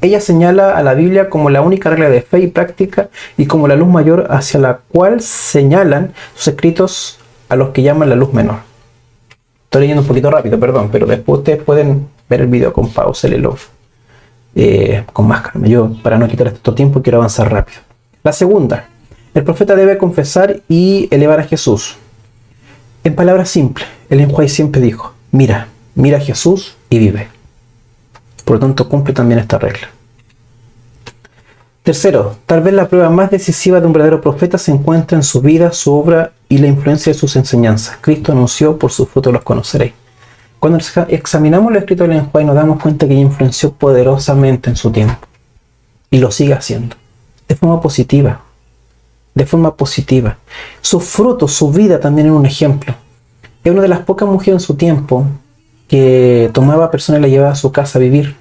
Ella señala a la Biblia como la única regla de fe y práctica y como la luz mayor hacia la cual señalan sus escritos a los que llaman la luz menor. Estoy leyendo un poquito rápido, perdón, pero después ustedes pueden ver el video con pausa, leerlo con más calma. Yo, para no quitar tanto tiempo, quiero avanzar rápido. La segunda, el profeta debe confesar y elevar a Jesús. En palabras simples, Ellen White siempre dijo: mira a Jesús y vive. Por lo tanto, cumple también esta regla. Tercero, tal vez la prueba más decisiva de un verdadero profeta se encuentra en su vida, su obra y la influencia de sus enseñanzas. Cristo anunció: por sus frutos los conoceréis. Cuando examinamos lo escrito de Ellen White, nos damos cuenta que ella influenció poderosamente en su tiempo. Y lo sigue haciendo. De forma positiva. de forma positiva. Su fruto, su vida también es un ejemplo. Es una de las pocas mujeres en su tiempo que tomaba a personas y la llevaba a su casa a vivir.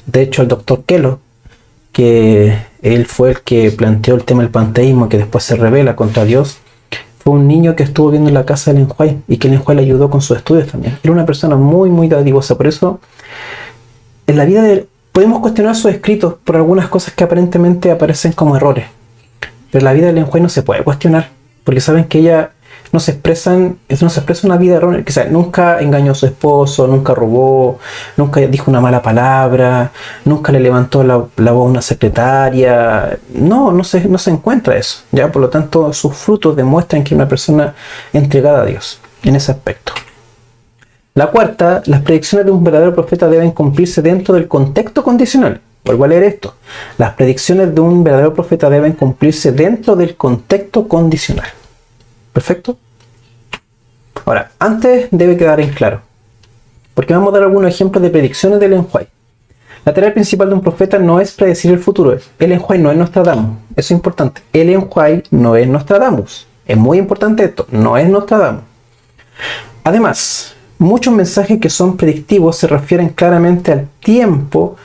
De hecho, el doctor Kellogg, que él fue el que planteó el tema del panteísmo, que después se rebela contra Dios, fue un niño que estuvo viendo en la casa de Ellen White y que Ellen White le ayudó con sus estudios también. Era una persona muy, muy dadivosa. Por eso, en la vida de él, podemos cuestionar sus escritos por algunas cosas que aparentemente aparecen como errores. Pero la vida de Ellen White no se puede cuestionar, porque saben que ella no se expresa una vida errónea. O sea, nunca engañó a su esposo, nunca robó, nunca dijo una mala palabra, nunca le levantó la voz a una secretaria. No se encuentra eso. ¿Ya? Por lo tanto, sus frutos demuestran que es una persona entregada a Dios en ese aspecto. La cuarta, las predicciones de un verdadero profeta deben cumplirse dentro del contexto condicional. Vuelvo a leer esto. Las predicciones de un verdadero profeta deben cumplirse dentro del contexto condicional. ¿Perfecto? Ahora, antes debe quedar en claro, porque vamos a dar algunos ejemplos de predicciones de Ellen White. La tarea principal de un profeta no es predecir el futuro. Ellen White no es Nostradamus. Eso es importante. Ellen White no es Nostradamus. Es muy importante esto. No es Nostradamus. Además, muchos mensajes que son predictivos se refieren claramente al tiempo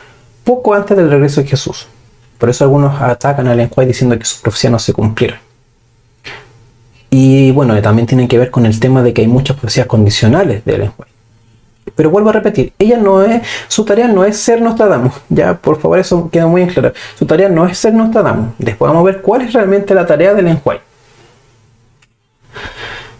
poco antes del regreso de Jesús. Por eso algunos atacan a Ellen White diciendo que su profecía no se cumpliera. Y bueno, también tienen que ver con el tema de que hay muchas profecías condicionales de Ellen White. Pero vuelvo a repetir, su tarea no es ser Nostradamus. Ya, por favor, eso queda muy en claro. Su tarea no es ser Nostradamus. Después vamos a ver cuál es realmente la tarea de Ellen White.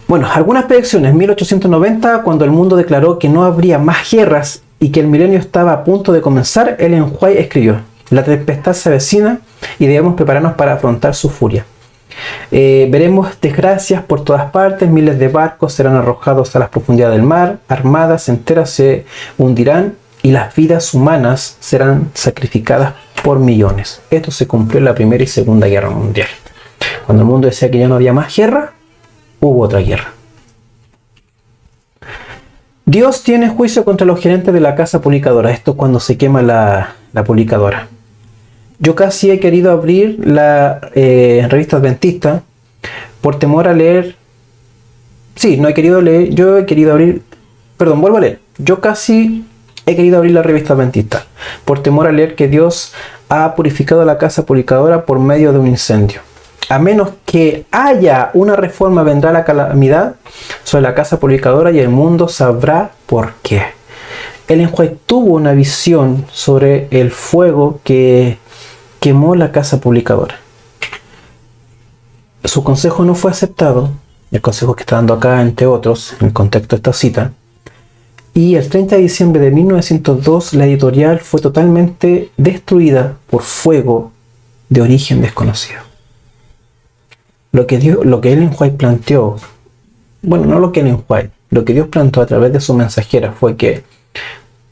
Bueno, algunas predicciones. En 1890, cuando el mundo declaró que no habría más guerras y que el milenio estaba a punto de comenzar, Ellen White escribió: la tempestad se avecina y debemos prepararnos para afrontar su furia. Veremos desgracias por todas partes, miles de barcos serán arrojados a las profundidades del mar, armadas enteras se hundirán y las vidas humanas serán sacrificadas por millones. Esto se cumplió en la Primera y Segunda Guerra Mundial. Cuando el mundo decía que ya no había más guerra, hubo otra guerra. Dios tiene juicio contra los gerentes de la casa publicadora. Esto cuando se quema la publicadora. Yo casi he querido abrir la revista Adventista por temor a leer. Sí, no he querido leer. Yo he querido abrir. Perdón, vuelvo a leer. Yo casi he querido abrir la revista Adventista por temor a leer que Dios ha purificado la casa publicadora por medio de un incendio. A menos que haya una reforma, vendrá la calamidad sobre la casa publicadora y el mundo sabrá por qué. Ellen White tuvo una visión sobre el fuego que quemó la casa publicadora. Su consejo no fue aceptado, el consejo que está dando acá, entre otros, en el contexto de esta cita, y el 30 de diciembre de 1902 la editorial fue totalmente destruida por fuego de origen desconocido. Lo que Ellen White planteó, bueno, no lo que Ellen White, lo que Dios planteó a través de su mensajera fue que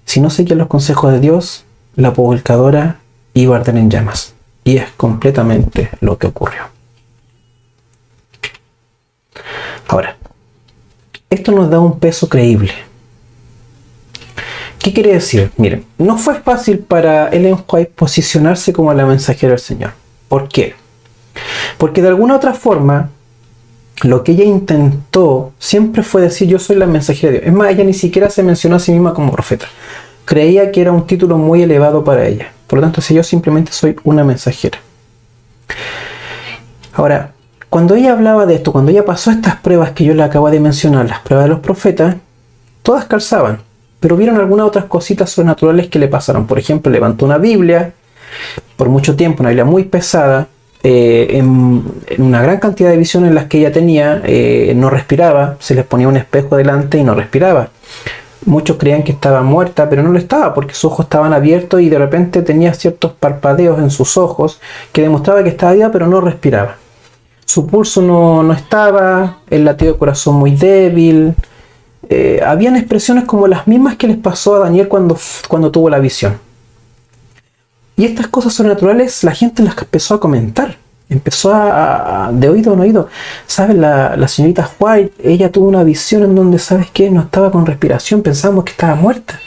si no seguían los consejos de Dios, la publicadora iba a arder en llamas. Y es completamente lo que ocurrió. Ahora, esto nos da un peso creíble. ¿Qué quiere decir? Miren, no fue fácil para Ellen White posicionarse como la mensajera del Señor. ¿Por qué? Porque de alguna otra forma, lo que ella intentó siempre fue decir: yo soy la mensajera de Dios. Es más, ella ni siquiera se mencionó a sí misma como profeta. Creía que era un título muy elevado para ella. Por lo tanto, si yo simplemente soy una mensajera. Ahora, cuando ella hablaba de esto, cuando ella pasó estas pruebas que yo le acabo de mencionar, las pruebas de los profetas, todas calzaban. Pero vieron algunas otras cositas sobrenaturales que le pasaron. Por ejemplo, levantó una Biblia por mucho tiempo, una Biblia muy pesada, en una gran cantidad de visiones en las que ella tenía, no respiraba, se les ponía un espejo delante y no respiraba. Muchos creían que estaba muerta, pero no lo estaba, porque sus ojos estaban abiertos y de repente tenía ciertos parpadeos en sus ojos que demostraba que estaba viva, pero no respiraba. Su pulso no estaba, el latido de corazón muy débil. Habían expresiones como las mismas que les pasó a Daniel cuando tuvo la visión. Y estas cosas sobrenaturales la gente las empezó a comentar. Empezó de oído en oído. ¿Sabes? La señorita White, ella tuvo una visión en donde, ¿sabes qué? No estaba con respiración, pensábamos que estaba muerta.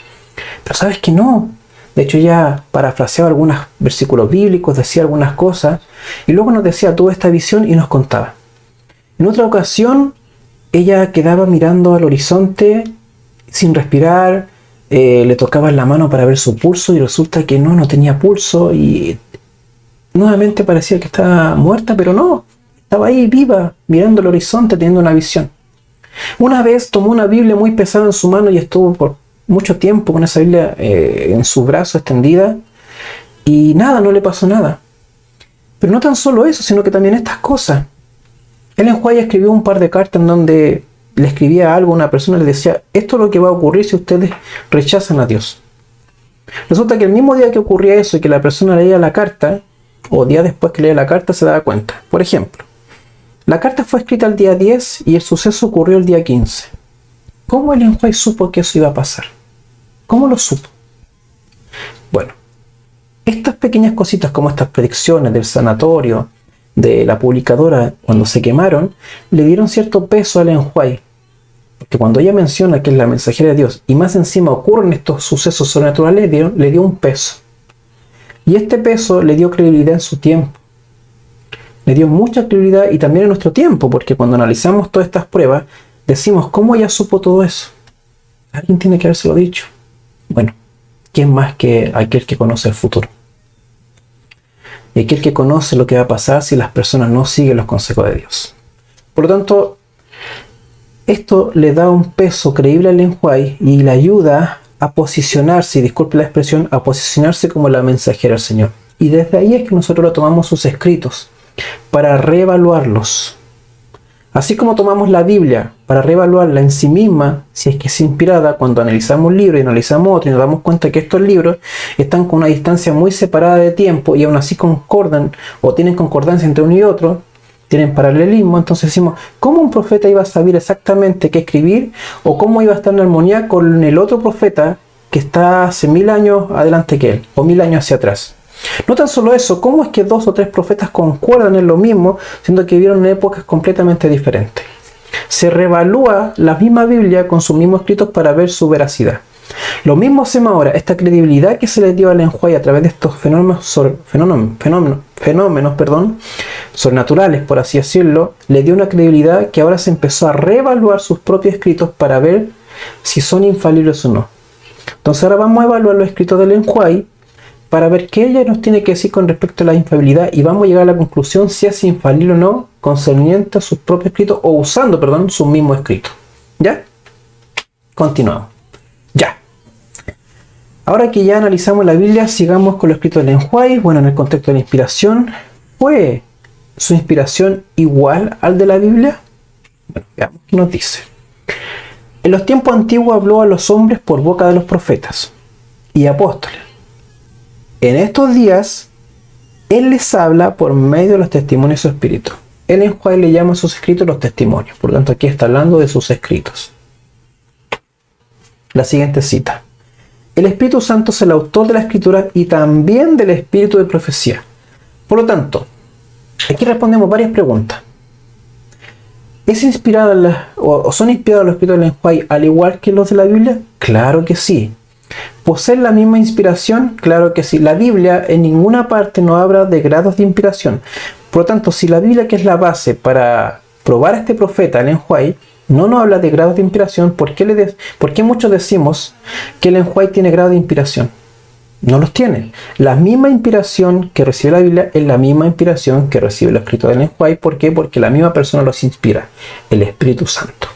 Pero ¿sabes que no? De hecho, ya parafraseaba algunos versículos bíblicos, decía algunas cosas, y luego nos decía toda esta visión y nos contaba. En otra ocasión, ella quedaba mirando al horizonte sin respirar, le tocaban la mano para ver su pulso y resulta que no tenía pulso y nuevamente parecía que estaba muerta, pero no, estaba ahí viva, mirando el horizonte, teniendo una visión. Una vez tomó una Biblia muy pesada en su mano y estuvo por mucho tiempo con esa Biblia en su brazo extendida y nada, no le pasó nada. Pero no tan solo eso, sino que también estas cosas. Ellen White escribió un par de cartas en donde le escribía algo a una persona y le decía, esto es lo que va a ocurrir si ustedes rechazan a Dios. Resulta que el mismo día que ocurría eso y que la persona leía la carta, o día después que leía la carta, se daba cuenta. Por ejemplo, la carta fue escrita el día 10 y el suceso ocurrió el día 15. ¿Cómo Ellen White supo que eso iba a pasar? ¿Cómo lo supo? Bueno, estas pequeñas cositas como estas predicciones del sanatorio, de la publicadora, cuando se quemaron, le dieron cierto peso a Ellen White. Porque cuando ella menciona que es la mensajera de Dios y más encima ocurren estos sucesos sobrenaturales, le dio un peso. Y este peso le dio credibilidad en su tiempo. Le dio mucha credibilidad y también en nuestro tiempo, porque cuando analizamos todas estas pruebas, decimos, ¿cómo ella supo todo eso? Alguien tiene que habérselo dicho. Bueno, ¿quién más que aquel que conoce el futuro? Y aquel que conoce lo que va a pasar si las personas no siguen los consejos de Dios. Por lo tanto, esto le da un peso creíble a Ellen White y le ayuda a posicionarse, y disculpe la expresión, a posicionarse como la mensajera del Señor. Y desde ahí es que nosotros lo tomamos sus escritos para reevaluarlos. Así como tomamos la Biblia para reevaluarla en sí misma, si es que es inspirada, cuando analizamos un libro y analizamos otro y nos damos cuenta que estos libros están con una distancia muy separada de tiempo y aún así concordan o tienen concordancia entre uno y otro, tienen paralelismo, entonces decimos, ¿cómo un profeta iba a saber exactamente qué escribir? ¿O cómo iba a estar en armonía con el otro profeta que está hace 1000 años adelante que él, o 1000 años hacia atrás? No tan solo eso, ¿cómo es que 2 o 3 profetas concuerdan en lo mismo, siendo que vivieron en épocas completamente diferentes? Se reevalúa la misma Biblia con sus mismos escritos para ver su veracidad. Lo mismo hacemos ahora, esta credibilidad que se le dio a Ellen White a través de estos fenómenos sobrenaturales, por así decirlo, le dio una credibilidad que ahora se empezó a reevaluar sus propios escritos para ver si son infalibles o no. Entonces ahora vamos a evaluar los escritos de Ellen White para ver qué ella nos tiene que decir con respecto a la infalibilidad y vamos a llegar a la conclusión si es infalible o no concerniente a sus propios escritos o usando, sus mismos escritos. ¿Ya? Continuamos. Ya. Ahora que ya analizamos la Biblia, sigamos con los escritos de Ellen White. Bueno, en el contexto de la inspiración, ¿fue su inspiración igual al de la Biblia? Bueno, veamos qué nos dice. En los tiempos antiguos habló a los hombres por boca de los profetas y apóstoles. En estos días, Él les habla por medio de los testimonios de su espíritu. Ellen White le llama a sus escritos los testimonios. Por lo tanto, aquí está hablando de sus escritos. La siguiente cita. El Espíritu Santo es el autor de la Escritura y también del espíritu de profecía. Por lo tanto, aquí respondemos varias preguntas. ¿Es inspirada o son inspirados los escritos de Ellen White al igual que los de la Biblia? Claro que sí. ¿Poseen la misma inspiración? Claro que sí. La Biblia en ninguna parte nos habla de grados de inspiración. Por lo tanto, si la Biblia, que es la base para probar a este profeta, Ellen White, no nos habla de grados de inspiración, ¿por qué muchos decimos que Ellen White tiene grados de inspiración? No los tiene. La misma inspiración que recibe la Biblia es la misma inspiración que recibe los escritos de Ellen White. ¿Por qué? Porque la misma persona los inspira, el Espíritu Santo.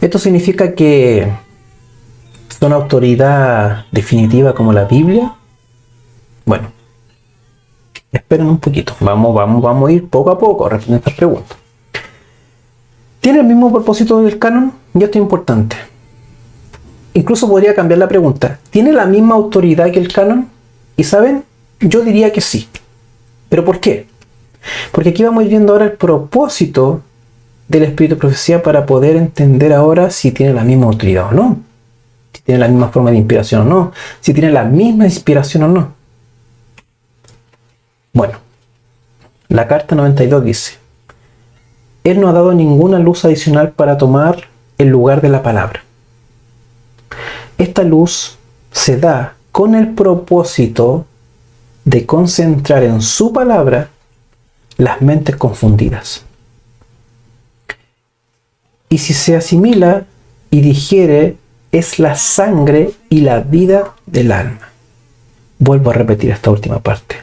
Esto significa que son autoridad definitiva como la Biblia. Bueno, esperen un poquito. Vamos a ir poco a poco a responder estas preguntas. ¿Tiene el mismo propósito del canon? Y esto es importante. Incluso podría cambiar la pregunta. ¿Tiene la misma autoridad que el canon? Y saben, yo diría que sí. ¿Pero por qué? Porque aquí vamos a ir viendo ahora el propósito del espíritu de profecía para poder entender ahora si tiene la misma autoridad o no. Si tiene la misma forma de inspiración o no. Si tiene la misma inspiración o no. Bueno, la carta 92 dice: Él no ha dado ninguna luz adicional para tomar el lugar de la palabra. Esta luz se da con el propósito de concentrar en su palabra las mentes confundidas. Y si se asimila y digiere, es la sangre y la vida del alma. Vuelvo a repetir esta última parte.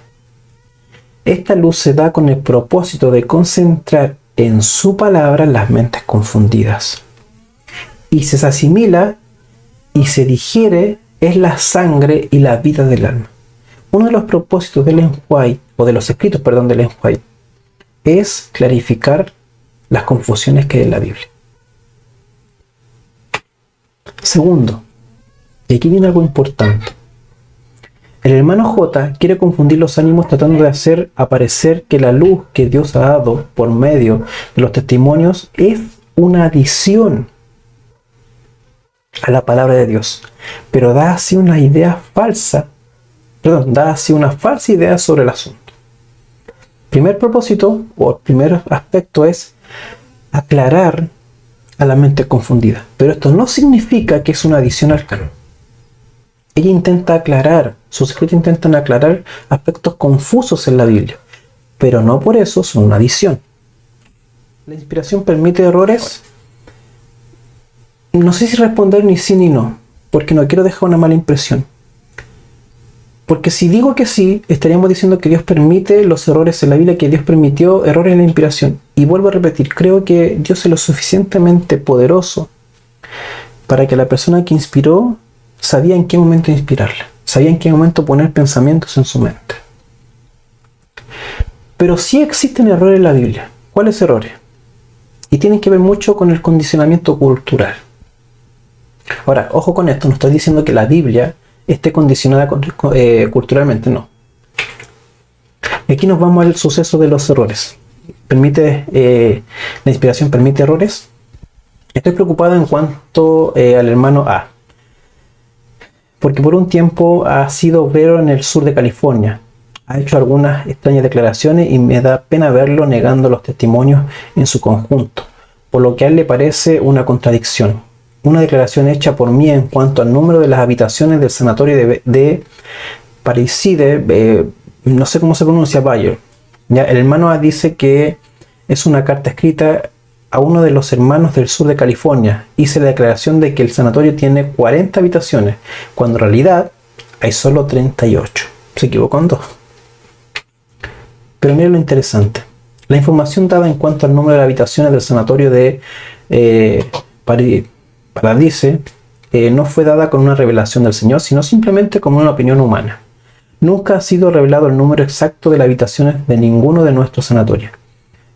Esta luz se da con el propósito de concentrar en su palabra las mentes confundidas. Y si se asimila y se digiere, es la sangre y la vida del alma. Uno de los propósitos del Ellen White, o de los escritos, del Ellen White, es clarificar las confusiones que hay en la Biblia. Segundo, y aquí viene algo importante. El hermano J quiere confundir los ánimos tratando de hacer aparecer que la luz que Dios ha dado por medio de los testimonios es una adición a la palabra de Dios, pero da así una falsa idea sobre el asunto. Primer propósito, o primer aspecto, es aclarar a la mente confundida, pero esto no significa que es una adición al canon. Ella intenta aclarar, sus escritos intentan aclarar aspectos confusos en la Biblia, pero no por eso son una adición. ¿La inspiración permite errores? No sé si responder ni sí ni no, porque no quiero dejar una mala impresión. Porque si digo que sí, estaríamos diciendo que Dios permite los errores en la Biblia, que Dios permitió errores en la inspiración. Y vuelvo a repetir, creo que Dios es lo suficientemente poderoso para que la persona que inspiró sabía en qué momento inspirarla, sabía en qué momento poner pensamientos en su mente. Pero sí existen errores en la Biblia. ¿Cuáles errores? Y tienen que ver mucho con el condicionamiento cultural. Ahora, ojo con esto, no estoy diciendo que la Biblia esté condicionada culturalmente, no. Y aquí nos vamos al suceso de los errores. ¿La inspiración permite errores? Estoy preocupado en cuanto al hermano A, porque por un tiempo ha sido obrero en el sur de California. Ha hecho algunas extrañas declaraciones y me da pena verlo negando los testimonios en su conjunto, por lo que a él le parece una contradicción. Una declaración hecha por mí en cuanto al número de las habitaciones del sanatorio de Parricide, no sé cómo se pronuncia, Bayer. ¿Ya? El hermano A dice que es una carta escrita a uno de los hermanos del sur de California. Hice la declaración de que el sanatorio tiene 40 habitaciones, cuando en realidad hay solo 38. Se equivocó en 2. Pero miren lo interesante. La información dada en cuanto al número de habitaciones del sanatorio de Paradise no fue dada con una revelación del Señor, sino simplemente como una opinión humana. Nunca ha sido revelado el número exacto de las habitaciones de ninguno de nuestros sanatorios.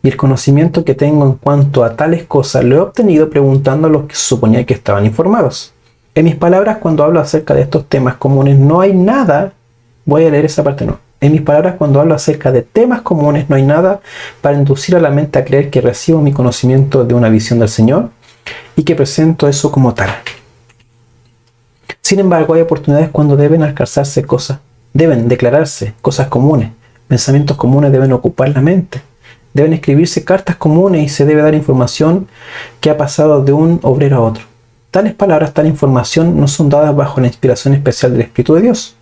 Y el conocimiento que tengo en cuanto a tales cosas lo he obtenido preguntando a los que se suponía que estaban informados. En mis palabras, cuando hablo acerca de estos temas comunes, no hay nada, voy a leer esa parte, no. En mis palabras, cuando hablo acerca de temas comunes, no hay nada para inducir a la mente a creer que recibo mi conocimiento de una visión del Señor y que presento eso como tal. Sin embargo, hay oportunidades cuando deben deben declararse cosas comunes, pensamientos comunes deben ocupar la mente, deben escribirse cartas comunes y se debe dar información que ha pasado de un obrero a otro. Tales palabras, tal información no son dadas bajo la inspiración especial del Espíritu de Dios.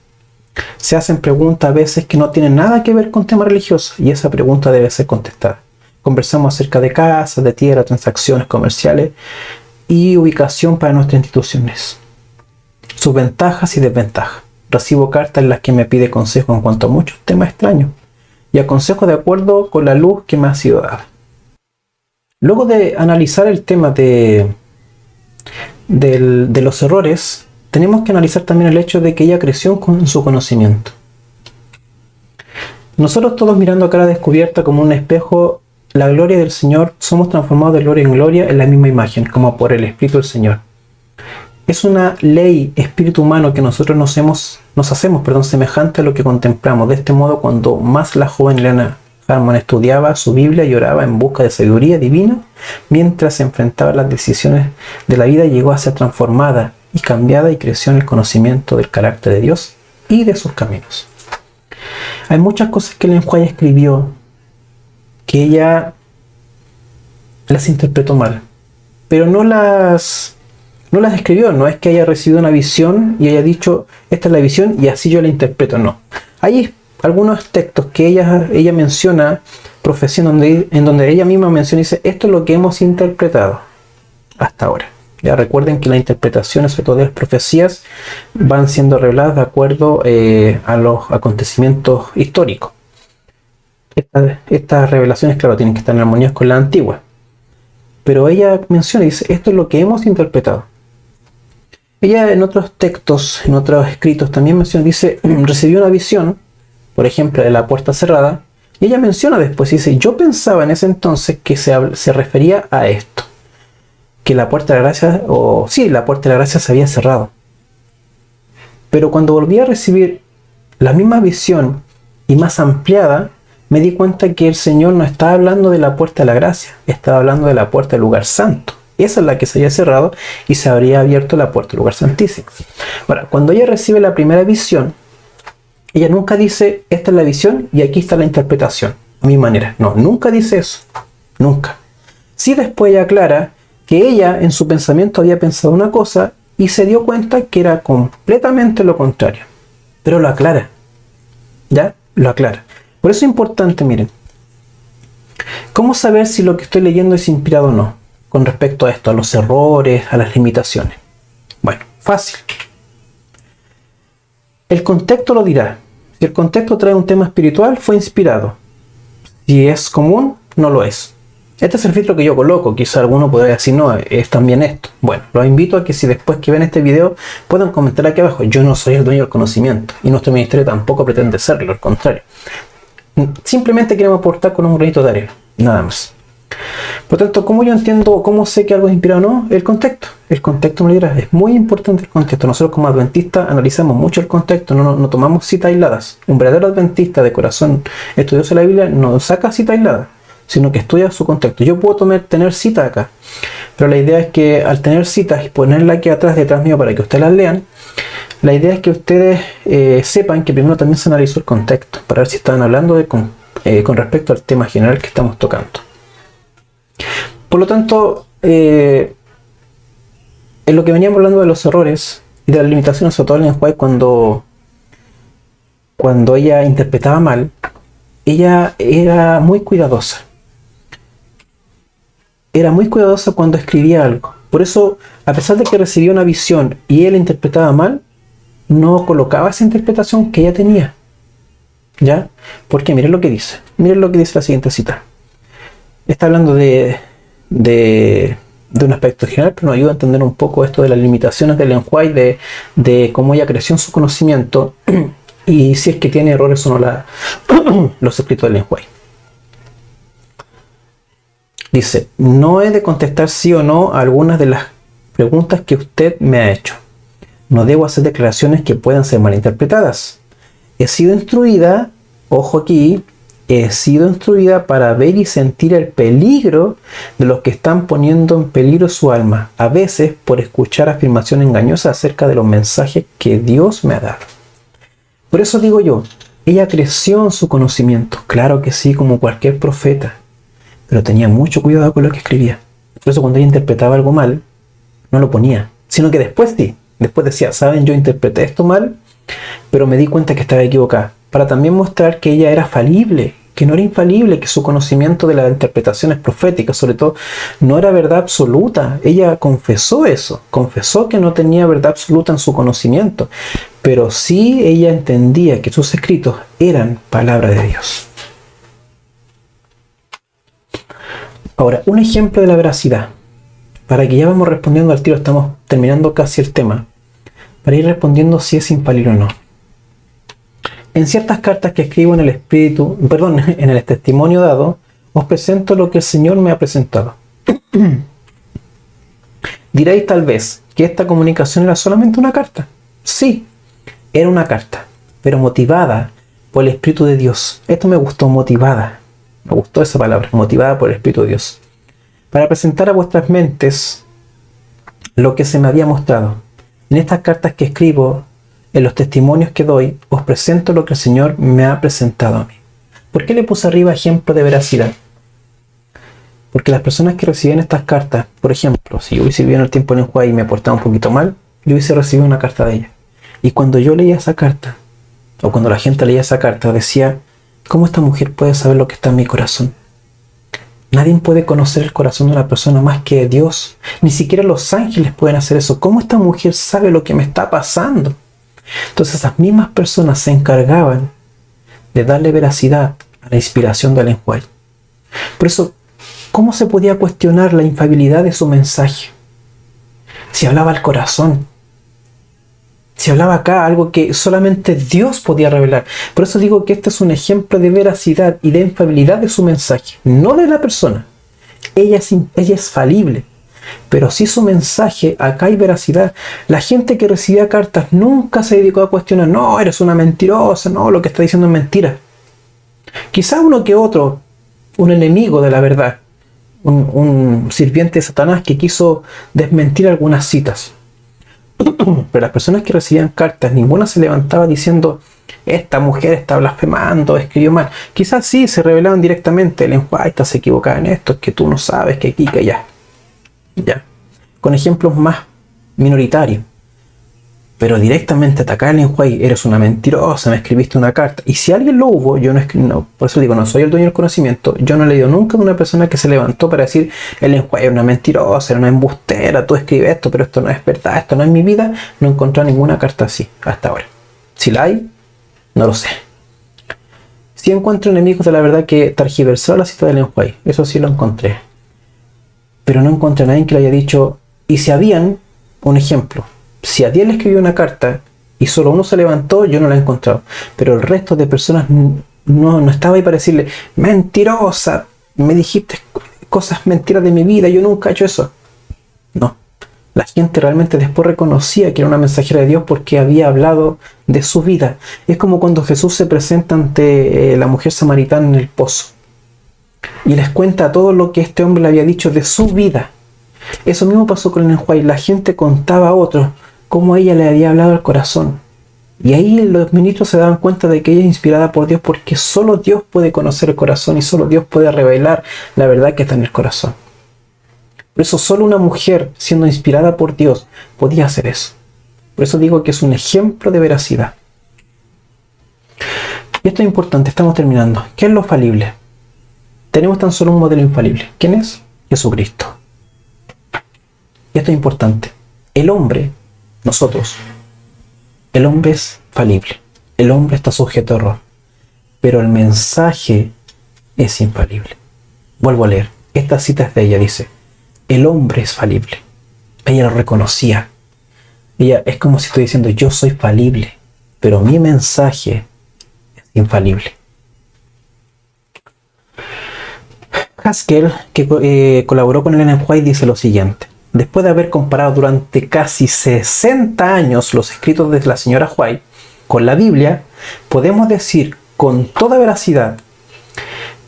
Se hacen preguntas a veces que no tienen nada que ver con temas religiosos y esa pregunta debe ser contestada. Conversamos acerca de casas, de tierra, transacciones comerciales y ubicación para nuestras instituciones, sus ventajas y desventajas. Recibo cartas en las que me pide consejo en cuanto a muchos temas extraños y aconsejo de acuerdo con la luz que me ha sido dada. Luego de analizar el tema de los errores, tenemos que analizar también el hecho de que ella creció con su conocimiento. Nosotros todos mirando a cara descubierta como un espejo la gloria del Señor, somos transformados de gloria en gloria en la misma imagen, como por el Espíritu del Señor. Es una ley espíritu humano que nosotros nos hacemos semejante a lo que contemplamos. De este modo, cuando más la joven Lena Harmon estudiaba su Biblia y oraba en busca de sabiduría divina, mientras se enfrentaba a las decisiones de la vida, llegó a ser transformada y cambiada y creció en el conocimiento del carácter de Dios y de sus caminos. Hay muchas cosas que Ellen White escribió que ella las interpretó mal, pero no las no las escribió, no es que haya recibido una visión y haya dicho, esta es la visión y así yo la interpreto, no. Hay algunos textos que ella menciona, profecía, en donde ella misma menciona y dice, esto es lo que hemos interpretado hasta ahora. Ya recuerden que las interpretaciones, sobre todo de las profecías, van siendo reveladas de acuerdo a los acontecimientos históricos. Estas revelaciones, claro, tienen que estar en armonía con la antigua. Pero ella menciona y dice, esto es lo que hemos interpretado. Ella en otros textos, en otros escritos también menciona, dice, recibió una visión, por ejemplo, de la puerta cerrada, y ella menciona después, dice, yo pensaba en ese entonces que se refería a esto, que la puerta de la gracia, la puerta de la gracia se había cerrado. Pero cuando volví a recibir la misma visión y más ampliada, me di cuenta que el Señor no estaba hablando de la puerta de la gracia, estaba hablando de la puerta del lugar santo. Esa es la que se había cerrado y se habría abierto la puerta del lugar santísimo. Ahora, cuando ella recibe la primera visión, ella nunca dice, esta es la visión y aquí está la interpretación, a mi manera. No, nunca dice eso, nunca. Sí, después ella aclara que ella en su pensamiento había pensado una cosa y se dio cuenta que era completamente lo contrario. Pero lo aclara, ¿ya? Lo aclara. Por eso es importante, miren, ¿cómo saber si lo que estoy leyendo es inspirado o no? Con respecto a esto, a los errores, a las limitaciones. Bueno, fácil. El contexto lo dirá. Si el contexto trae un tema espiritual, fue inspirado. Si es común, no lo es. Este es el filtro que yo coloco. Quizá alguno podría decir, no, es también esto. Bueno, los invito a que si después que ven este video, puedan comentar aquí abajo. Yo no soy el dueño del conocimiento y nuestro ministerio tampoco pretende serlo, al contrario. Simplemente queremos aportar con un granito de arena, nada más. Por lo tanto, ¿cómo yo entiendo, cómo sé que algo es inspirado o no? El contexto. El contexto me dirá, es muy importante el contexto. Nosotros como adventistas analizamos mucho el contexto, no tomamos citas aisladas. Un verdadero adventista de corazón estudioso de la Biblia no saca citas aisladas, sino que estudia su contexto. Yo puedo tener citas acá, pero la idea es que al tener citas y ponerla aquí atrás, detrás mío, para que ustedes las lean, la idea es que ustedes sepan que primero también se analizó el contexto, para ver si estaban hablando con respecto al tema general que estamos tocando. Por lo tanto, en lo que veníamos hablando de los errores y de las limitaciones, sobre todo en White, cuando ella interpretaba mal, ella era muy cuidadosa. Era muy cuidadosa cuando escribía algo. Por eso, a pesar de que recibía una visión y él interpretaba mal, no colocaba esa interpretación que ella tenía. ¿Ya? Porque miren lo que dice. Miren lo que dice la siguiente cita. Está hablando de un aspecto general, pero nos ayuda a entender un poco esto de las limitaciones de Ellen White, de cómo ella creció en su conocimiento y si es que tiene errores o no los escritos de Ellen White. Dice, no he de contestar sí o no a algunas de las preguntas que usted me ha hecho. No debo hacer declaraciones que puedan ser malinterpretadas. He sido instruida, ojo aquí, he sido instruida para ver y sentir el peligro de los que están poniendo en peligro su alma, a veces por escuchar afirmaciones engañosas acerca de los mensajes que Dios me ha dado. Por eso digo yo, ella creció en su conocimiento, claro que sí, como cualquier profeta, pero tenía mucho cuidado con lo que escribía. Por eso cuando ella interpretaba algo mal, no lo ponía, sino que después sí. Después decía, ¿saben? Yo interpreté esto mal, pero me di cuenta que estaba equivocada. Para también mostrar que ella era falible, que no era infalible, que su conocimiento de las interpretaciones proféticas, sobre todo, no era verdad absoluta. Ella confesó eso, confesó que no tenía verdad absoluta en su conocimiento, pero sí ella entendía que sus escritos eran palabra de Dios. Ahora, un ejemplo de la veracidad. Para que ya vamos respondiendo al tiro, estamos terminando casi el tema, para ir respondiendo si es infalible o no. En ciertas cartas que escribo en el testimonio dado, os presento lo que el Señor me ha presentado. Diréis tal vez que esta comunicación era solamente una carta. Sí, era una carta, pero motivada por el Espíritu de Dios. Esto me gustó, motivada. Me gustó esa palabra, motivada por el Espíritu de Dios. Para presentar a vuestras mentes lo que se me había mostrado. En estas cartas que escribo, en los testimonios que doy, os presento lo que el Señor me ha presentado a mí. ¿Por qué le puse arriba ejemplo de veracidad? Porque las personas que recibían estas cartas, por ejemplo, si yo hubiese vivido en el tiempo en el cual y me portaba un poquito mal, yo hubiese recibido una carta de ella. Y cuando yo leía esa carta, o cuando la gente leía esa carta, decía, ¿cómo esta mujer puede saber lo que está en mi corazón? Nadie puede conocer el corazón de una persona más que Dios. Ni siquiera los ángeles pueden hacer eso. ¿Cómo esta mujer sabe lo que me está pasando? Entonces esas mismas personas se encargaban de darle veracidad a la inspiración de Ellen White. Por eso, ¿cómo se podía cuestionar la infalibilidad de su mensaje? Si hablaba al corazón. Si hablaba acá algo que solamente Dios podía revelar. Por eso digo que este es un ejemplo de veracidad y de infalibilidad de su mensaje. No de la persona. Ella es falible. Pero sí su mensaje, acá hay veracidad. La gente que recibía cartas nunca se dedicó a cuestionar, no, eres una mentirosa, no, lo que está diciendo es mentira. Quizá uno que otro, un enemigo de la verdad, un sirviente de Satanás que quiso desmentir algunas citas. Pero las personas que recibían cartas, ninguna se levantaba diciendo, esta mujer está blasfemando, escribió mal. Quizás sí se revelaban directamente, Ellen White se equivocaba en esto, es que tú no sabes, que aquí, que allá. Ya. Con ejemplos más minoritarios. Pero directamente atacar a Ellen White, eres una mentirosa, me escribiste una carta. Y si alguien lo hubo, yo no, por eso digo, no soy el dueño del conocimiento. Yo no he leído nunca de una persona que se levantó para decir, Ellen White era una mentirosa, era una embustera, tú escribes esto, pero esto no es verdad, esto no es mi vida. No he encontrado ninguna carta así, hasta ahora. Si la hay, no lo sé. Sí encuentro enemigos de la verdad que tergiversaron la cita de Ellen White, eso sí lo encontré. Pero no encontré a nadie que le haya dicho, y si habían, un ejemplo, si a 10 le escribió una carta y solo uno se levantó, yo no la he encontrado. Pero el resto de personas no estaba ahí para decirle, mentirosa, me dijiste cosas mentiras de mi vida, yo nunca he hecho eso. No. La gente realmente después reconocía que era una mensajera de Dios porque había hablado de su vida. Es como cuando Jesús se presenta ante la mujer samaritana en el pozo y les cuenta todo lo que este hombre le había dicho de su vida. Eso mismo pasó con Ellen White. La gente contaba a otros cómo ella le había hablado al corazón. Y ahí los ministros se daban cuenta de que ella es inspirada por Dios, porque solo Dios puede conocer el corazón y solo Dios puede revelar la verdad que está en el corazón. Por eso solo una mujer siendo inspirada por Dios podía hacer eso. Por eso digo que es un ejemplo de veracidad. Y esto es importante, estamos terminando. ¿Qué es lo falible? Tenemos tan solo un modelo infalible. ¿Quién es? Jesucristo. Y esto es importante. El hombre, nosotros, el hombre es falible. El hombre está sujeto a error. Pero el mensaje es infalible. Vuelvo a leer. Esta cita es de ella, dice, el hombre es falible. Ella lo reconocía. Ella es como si estoy diciendo, yo soy falible, pero mi mensaje es infalible. Haskell, que colaboró con Ellen White, dice lo siguiente. Después de haber comparado durante casi 60 años los escritos de la señora White con la Biblia, podemos decir con toda veracidad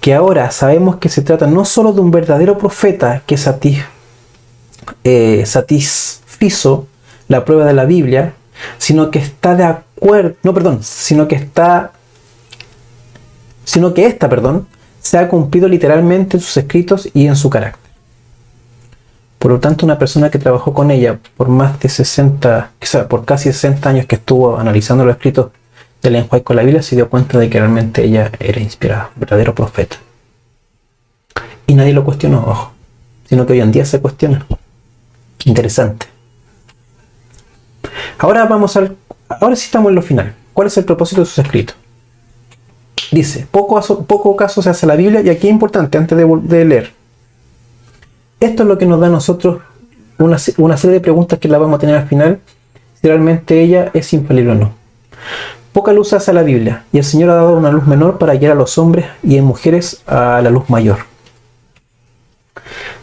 que ahora sabemos que se trata no solo de un verdadero profeta que satisfizo la prueba de la Biblia, sino que está de acuerdo, sino que esta se ha cumplido literalmente en sus escritos y en su carácter. Por lo tanto, una persona que trabajó con ella por más de 60, por casi 60 años que estuvo analizando los escritos de Ellen White con la Biblia, se dio cuenta de que realmente ella era inspirada, un verdadero profeta. Y nadie lo cuestionó, ojo, sino que hoy en día se cuestiona. Interesante. Ahora sí estamos en lo final. ¿Cuál es el propósito de sus escritos? Dice, poco caso se hace a la Biblia, y aquí es importante, antes de leer. Esto es lo que nos da a nosotros una serie de preguntas que la vamos a tener al final, si realmente ella es infalible o no. Poca luz hace a la Biblia, y el Señor ha dado una luz menor para guiar a los hombres y en mujeres a la luz mayor.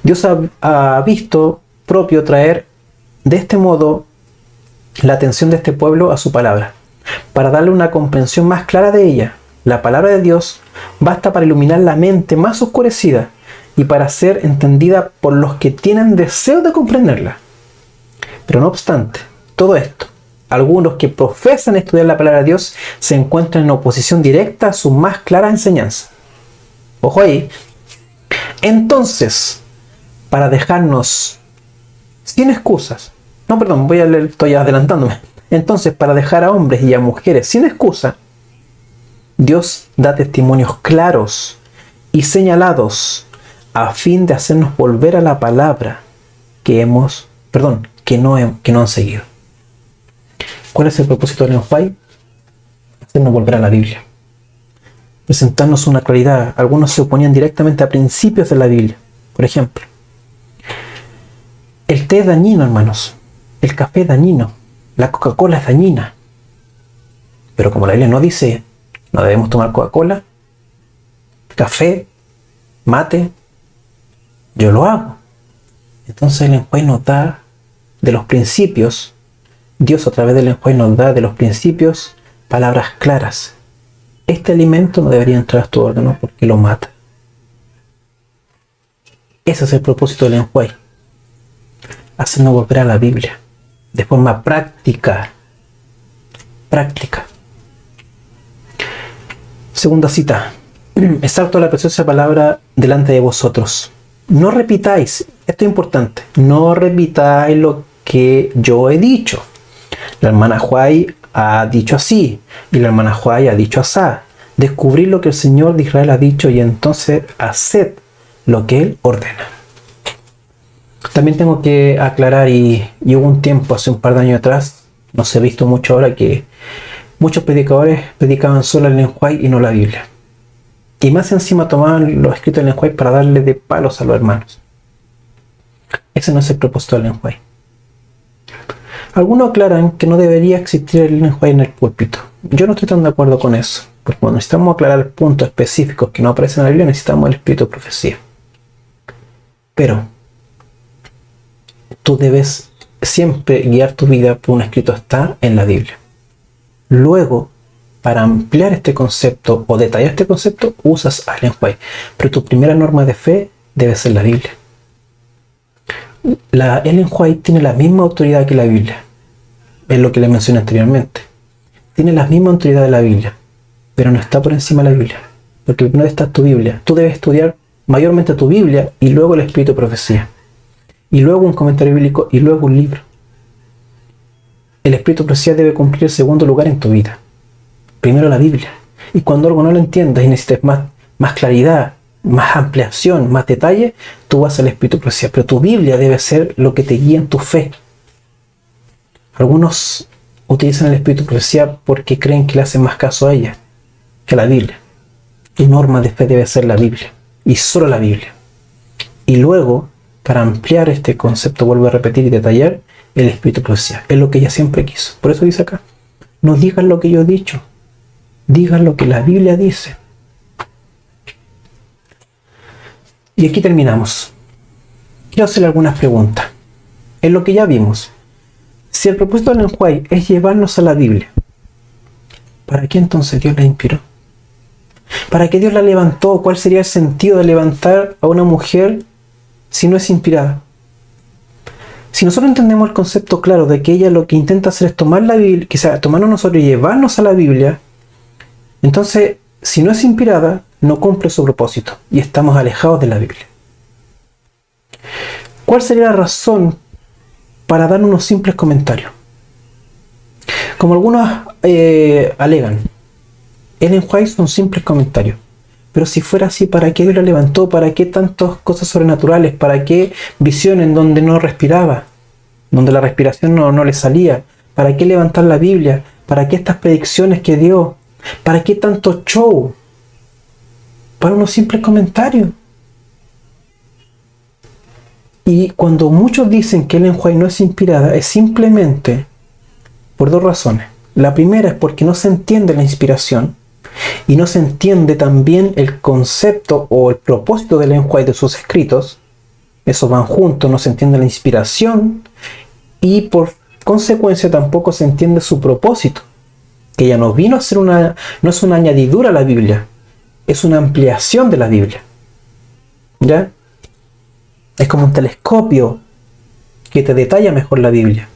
Dios ha visto propio traer de este modo la atención de este pueblo a su palabra, para darle una comprensión más clara de ella. La palabra de Dios basta para iluminar la mente más oscurecida y para ser entendida por los que tienen deseo de comprenderla. Pero no obstante todo esto, algunos que profesan estudiar la palabra de Dios se encuentran en oposición directa a su más clara enseñanza. Ojo ahí, Entonces, para dejarnos sin excusas, no, perdón, voy a leer, estoy adelantándome. Entonces, para dejar a hombres y a mujeres sin excusa, Dios da testimonios claros y señalados a fin de hacernos volver a la palabra que no han seguido. ¿Cuál es el propósito del Ellen White? Hacernos volver a la Biblia. Presentarnos una claridad. Algunos se oponían directamente a principios de la Biblia. Por ejemplo, el té es dañino, hermanos. El café es dañino. La Coca-Cola es dañina. Pero como la Biblia no dice, no debemos tomar Coca-Cola, café, mate, yo lo hago. Entonces el Ellen White nos da de los principios, Dios a través del Ellen White nos da de los principios palabras claras. Este alimento no debería entrar a tu órgano porque lo mata. Ese es el propósito del Ellen White. Hacernos volver a la Biblia de forma práctica. Segunda cita. Exalto la preciosa palabra delante de vosotros. No repitáis, esto es importante, no repitáis lo que yo he dicho. La hermana White ha dicho así, y la hermana White ha dicho asá. Descubrid lo que el Señor de Israel ha dicho y entonces haced lo que Él ordena. También tengo que aclarar, y hubo un tiempo, hace un par de años atrás, no se ha visto mucho ahora, que muchos predicadores predicaban solo el Ellen White y no la Biblia. Y más encima tomaban los escritos del Ellen White para darle de palos a los hermanos. Ese no es el propósito del Ellen White. Algunos aclaran que no debería existir el Ellen White en el púlpito. Yo no estoy tan de acuerdo con eso, porque cuando necesitamos aclarar puntos específicos que no aparecen en la Biblia, necesitamos el espíritu de profecía. Pero tú debes siempre guiar tu vida por un escrito está en la Biblia. Luego, para ampliar este concepto o detallar este concepto, usas a Ellen White. Pero tu primera norma de fe debe ser la Biblia. La Ellen White tiene la misma autoridad que la Biblia. Es lo que le mencioné anteriormente. Tiene la misma autoridad de la Biblia, pero no está por encima de la Biblia. Porque primero está tu Biblia. Tú debes estudiar mayormente tu Biblia y luego el espíritu de profecía. Y luego un comentario bíblico y luego un libro. El espíritu de profecía debe cumplir el segundo lugar en tu vida. Primero la Biblia. Y cuando algo no lo entiendas y necesites más claridad, más ampliación, más detalle, tú vas al espíritu de profecía. Pero tu Biblia debe ser lo que te guía en tu fe. Algunos utilizan el espíritu de profecía porque creen que le hacen más caso a ella que a la Biblia. Tu norma de fe debe ser la Biblia. Y solo la Biblia. Y luego, para ampliar este concepto, vuelvo a repetir y detallar, el espíritu de profecía. Es lo que ella siempre quiso. Por eso dice acá, no digan lo que yo he dicho. Digan lo que la Biblia dice. Y aquí terminamos. Quiero hacerle algunas preguntas. En lo que ya vimos, si el propósito de Ellen White es llevarnos a la Biblia, ¿para qué entonces Dios la inspiró? ¿Para qué Dios la levantó? ¿Cuál sería el sentido de levantar a una mujer si no es inspirada? Si nosotros entendemos el concepto claro de que ella lo que intenta hacer es tomar la Biblia, quizás tomarnos nosotros y llevarnos a la Biblia, entonces, si no es inspirada, no cumple su propósito y estamos alejados de la Biblia. ¿Cuál sería la razón para dar unos simples comentarios? Como algunos alegan, Ellen White son simples comentarios. Pero si fuera así, ¿para qué Dios la levantó? ¿Para qué tantas cosas sobrenaturales? ¿Para qué visiones donde no respiraba? Donde la respiración no le salía. ¿Para qué levantar la Biblia? ¿Para qué estas predicciones que dio? ¿Para qué tanto show? Para unos simples comentarios. Y cuando muchos dicen que Ellen White no es inspirada, es simplemente por dos razones. La primera es porque no se entiende la inspiración y no se entiende también el concepto o el propósito de Ellen White de sus escritos. Esos van juntos, no se entiende la inspiración y por consecuencia tampoco se entiende su propósito. Que ella no vino a ser no es una añadidura a la Biblia, es una ampliación de la Biblia. ¿Ya? Es como un telescopio que te detalla mejor la Biblia,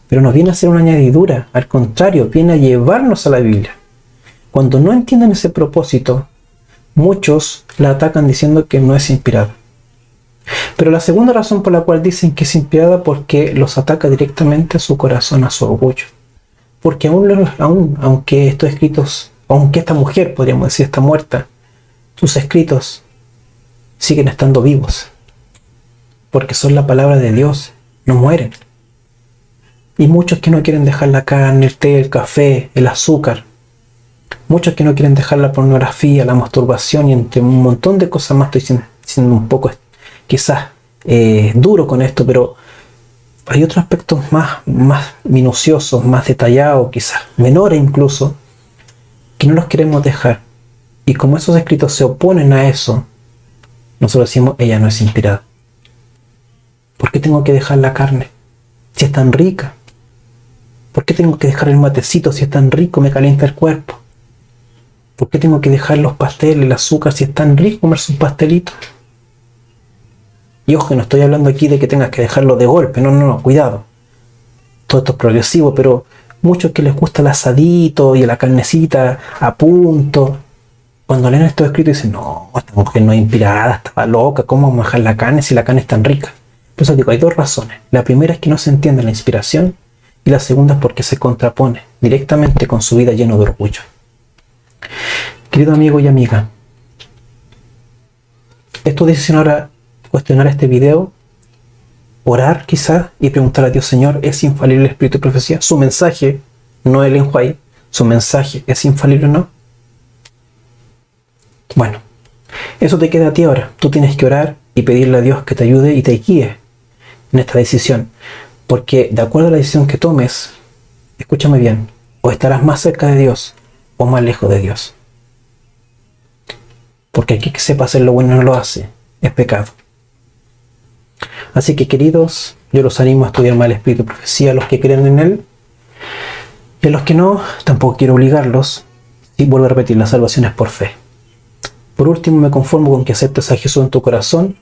pero no viene a ser una añadidura, al contrario, viene a llevarnos a la Biblia. Cuando no entienden ese propósito, muchos la atacan diciendo que no es inspirada. Pero la segunda razón por la cual dicen que es inspirada, porque los ataca directamente a su corazón, a su orgullo. Porque aunque estos escritos, aunque esta mujer, podríamos decir, está muerta, sus escritos siguen estando vivos. Porque son la palabra de Dios, no mueren. Y muchos que no quieren dejar la carne, el té, el café, el azúcar. Muchos que no quieren dejar la pornografía, la masturbación y entre un montón de cosas más. Estoy siendo un poco quizás duro con esto, pero hay otros aspectos más minuciosos, más detallados, quizás menores incluso, que no los queremos dejar. Y como esos escritos se oponen a eso, nosotros decimos, ella no es inspirada. ¿Por qué tengo que dejar la carne si es tan rica? ¿Por qué tengo que dejar el matecito si es tan rico, me calienta el cuerpo? ¿Por qué tengo que dejar los pasteles, el azúcar si es tan rico comerse un pastelito? Y ojo, no estoy hablando aquí de que tengas que dejarlo de golpe, no, cuidado. Todo esto es progresivo, pero muchos que les gusta el asadito y la carnecita a punto, cuando leen estos escritos dicen, no, esta mujer no es inspirada, estaba loca, ¿cómo vamos a dejar la carne si la carne es tan rica? Por eso digo, hay dos razones. La primera es que no se entiende la inspiración, y la segunda es porque se contrapone directamente con su vida lleno de orgullo. Querido amigo y amiga, es tu decisión ahora cuestionar este video, orar quizás y preguntar a Dios, Señor, ¿es infalible el espíritu de profecía? Su mensaje, no el enjuague, su mensaje, ¿es infalible o no? Bueno, eso te queda a ti ahora. Tú tienes que orar y pedirle a Dios que te ayude y te guíe en esta decisión. Porque de acuerdo a la decisión que tomes, escúchame bien, o estarás más cerca de Dios o más lejos de Dios. Porque aquí que sepa hacer lo bueno no lo hace, es pecado. Así que, queridos, yo los animo a estudiar más el espíritu de profecía, a los que creen en él, y a los que no, tampoco quiero obligarlos. Y vuelvo a repetir, la salvación es por fe. Por último, me conformo con que aceptes a Jesús en tu corazón,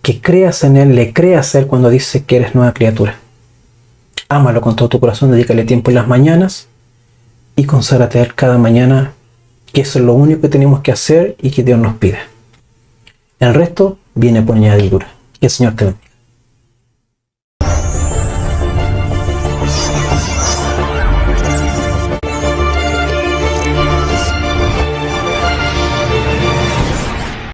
que creas en él, le creas a él cuando dice que eres nueva criatura. Ámalo con todo tu corazón, dedícale tiempo en las mañanas y conságrate a él cada mañana, que eso es lo único que tenemos que hacer y que Dios nos pide. El resto viene por añadidura. Que el Señor te bendiga.